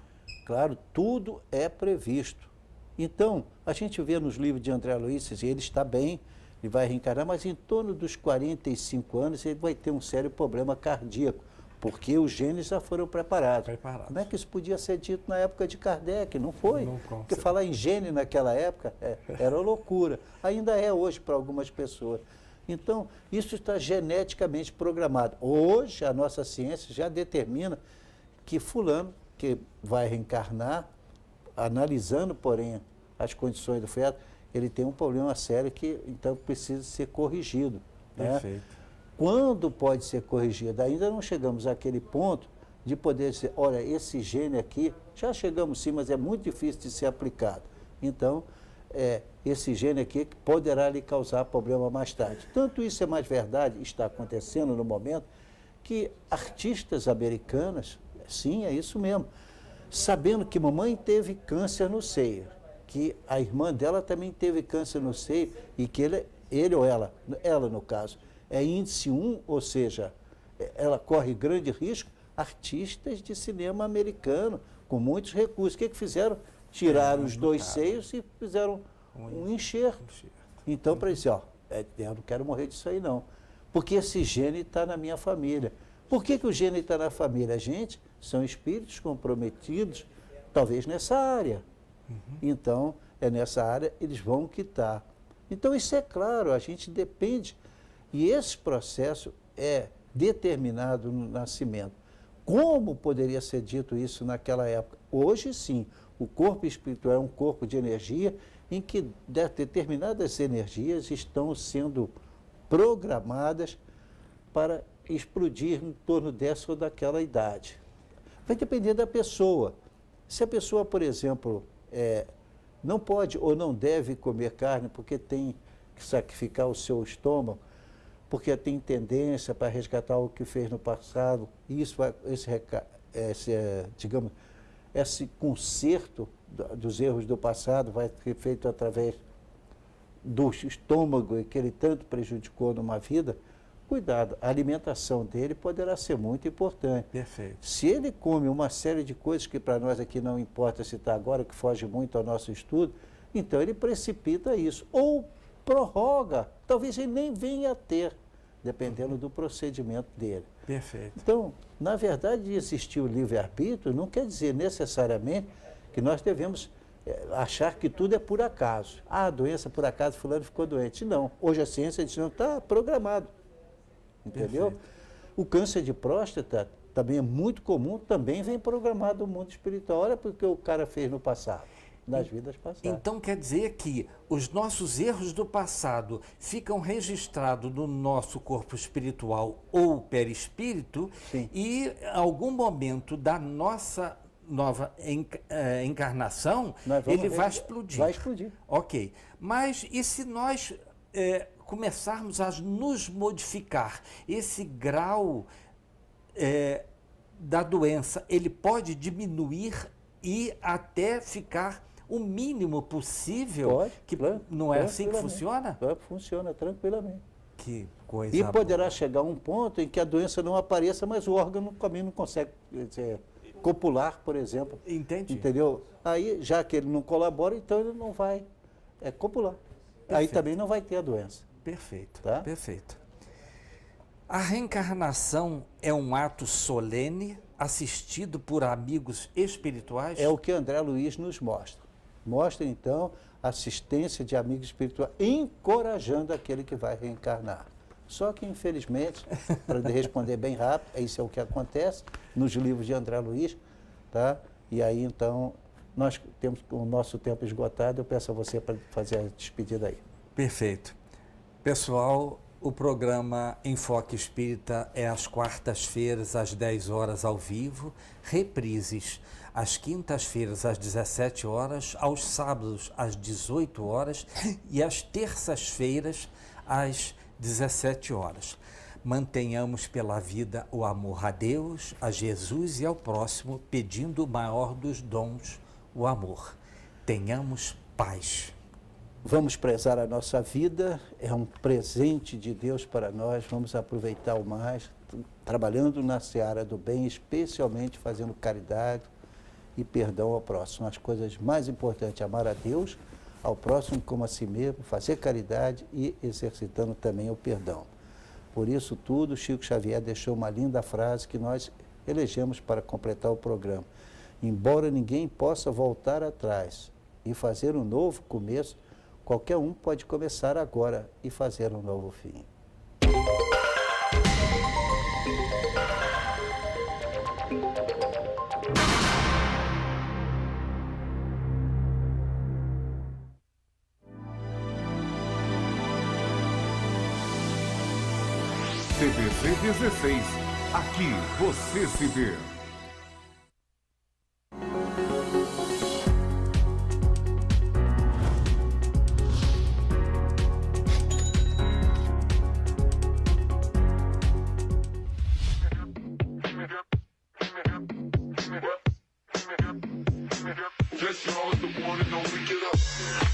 Claro, tudo é previsto. Então, a gente vê nos livros de André Luiz, ele está bem, ele vai reencarnar, mas em torno dos 45 anos ele vai ter um sério problema cardíaco, porque os genes já foram preparados. Como é que isso podia ser dito na época de Kardec? Não foi. Porque falar em gene naquela época era loucura. Ainda é hoje para algumas pessoas. Então, isso está geneticamente programado. Hoje, a nossa ciência já determina que fulano, que vai reencarnar, analisando, porém, as condições do feto, ele tem um problema sério que, então, precisa ser corrigido. Perfeito. Né? Quando pode ser corrigido? Ainda não chegamos àquele ponto de poder dizer, olha, esse gene aqui, já chegamos sim, mas é muito difícil de ser aplicado. Então, esse gene aqui poderá lhe causar problema mais tarde. Tanto isso é mais verdade, está acontecendo no momento, que artistas americanas, sim, é isso mesmo, sabendo que mamãe teve câncer no seio, que a irmã dela também teve câncer no seio e que ele ou ela no caso, é índice 1, ou seja, ela corre grande risco, artistas de cinema americano, com muitos recursos. O que fizeram? Tiraram os dois seios e fizeram um enxerto. Então, para dizer, eu não quero morrer disso aí não, porque esse gene está na minha família. Por que o gene está na família? A gente são espíritos comprometidos, talvez nessa área. Então, nessa área, eles vão quitar. Então, isso é claro, a gente depende. E esse processo é determinado no nascimento. Como poderia ser dito isso naquela época? Hoje, sim, o corpo espiritual é um corpo de energia em que determinadas energias estão sendo programadas para explodir em torno dessa ou daquela idade. Vai depender da pessoa. Se a pessoa, por exemplo, não pode ou não deve comer carne porque tem que sacrificar o seu estômago, porque tem tendência para resgatar o que fez no passado, e esse conserto dos erros do passado vai ser feito através do estômago que ele tanto prejudicou numa vida, cuidado, a alimentação dele poderá ser muito importante. Perfeito. Se ele come uma série de coisas que para nós aqui não importa citar agora, que foge muito ao nosso estudo, então ele precipita isso. Ou prorroga, talvez ele nem venha a ter, dependendo do procedimento dele. Perfeito. Então, na verdade, de existir o livre-arbítrio não quer dizer necessariamente que nós devemos achar que tudo é por acaso. A doença, por acaso, fulano ficou doente. Não. Hoje a ciência diz, não, está programado. Entendeu? Perfeito. O câncer de próstata também é muito comum, também vem programado no mundo espiritual. Olha porque o cara fez no passado, nas vidas passadas. Então quer dizer que os nossos erros do passado ficam registrados no nosso corpo espiritual ou perispírito. Sim. E em algum momento da nossa nova encarnação, ele vai explodir. Vai explodir. Ok. Mas e se nós começarmos a nos modificar, esse grau da doença, ele pode diminuir e até ficar o mínimo possível? Pode, que claro, não é assim que funciona? Funciona tranquilamente. Que coisa E poderá boa. chegar um ponto em que a doença não apareça, mas o órgão também não consegue copular, por exemplo. Entende? Entendeu? Aí, já que ele não colabora, então ele não vai copular. Aí também não vai ter a doença. Perfeito, Tá? perfeito. A reencarnação é um ato solene, assistido por amigos espirituais? É o que André Luiz nos mostra. Mostra, então, assistência de amigos espirituais, encorajando aquele que vai reencarnar. Só que, infelizmente, para responder bem rápido, isso é o que acontece nos livros de André Luiz, tá? E aí, então, nós temos o nosso tempo esgotado, eu peço a você para fazer a despedida aí. Perfeito. Pessoal, o programa Enfoque Espírita é às quartas-feiras, às 10 horas, ao vivo, reprises às quintas-feiras, às 17 horas, aos sábados, às 18 horas e às terças-feiras, às 17 horas. Mantenhamos pela vida o amor a Deus, a Jesus e ao próximo, pedindo o maior dos dons, o amor. Tenhamos paz. Vamos prezar a nossa vida, é um presente de Deus para nós, vamos aproveitar o mais, trabalhando na seara do bem, especialmente fazendo caridade e perdão ao próximo. As coisas mais importantes, amar a Deus, ao próximo como a si mesmo, fazer caridade e exercitando também o perdão. Por isso tudo, Chico Xavier deixou uma linda frase que nós elegemos para completar o programa. Embora ninguém possa voltar atrás e fazer um novo começo, qualquer um pode começar agora e fazer um novo fim. CBC 16. Aqui você se vê. Yes, y'all, the one and only, get up.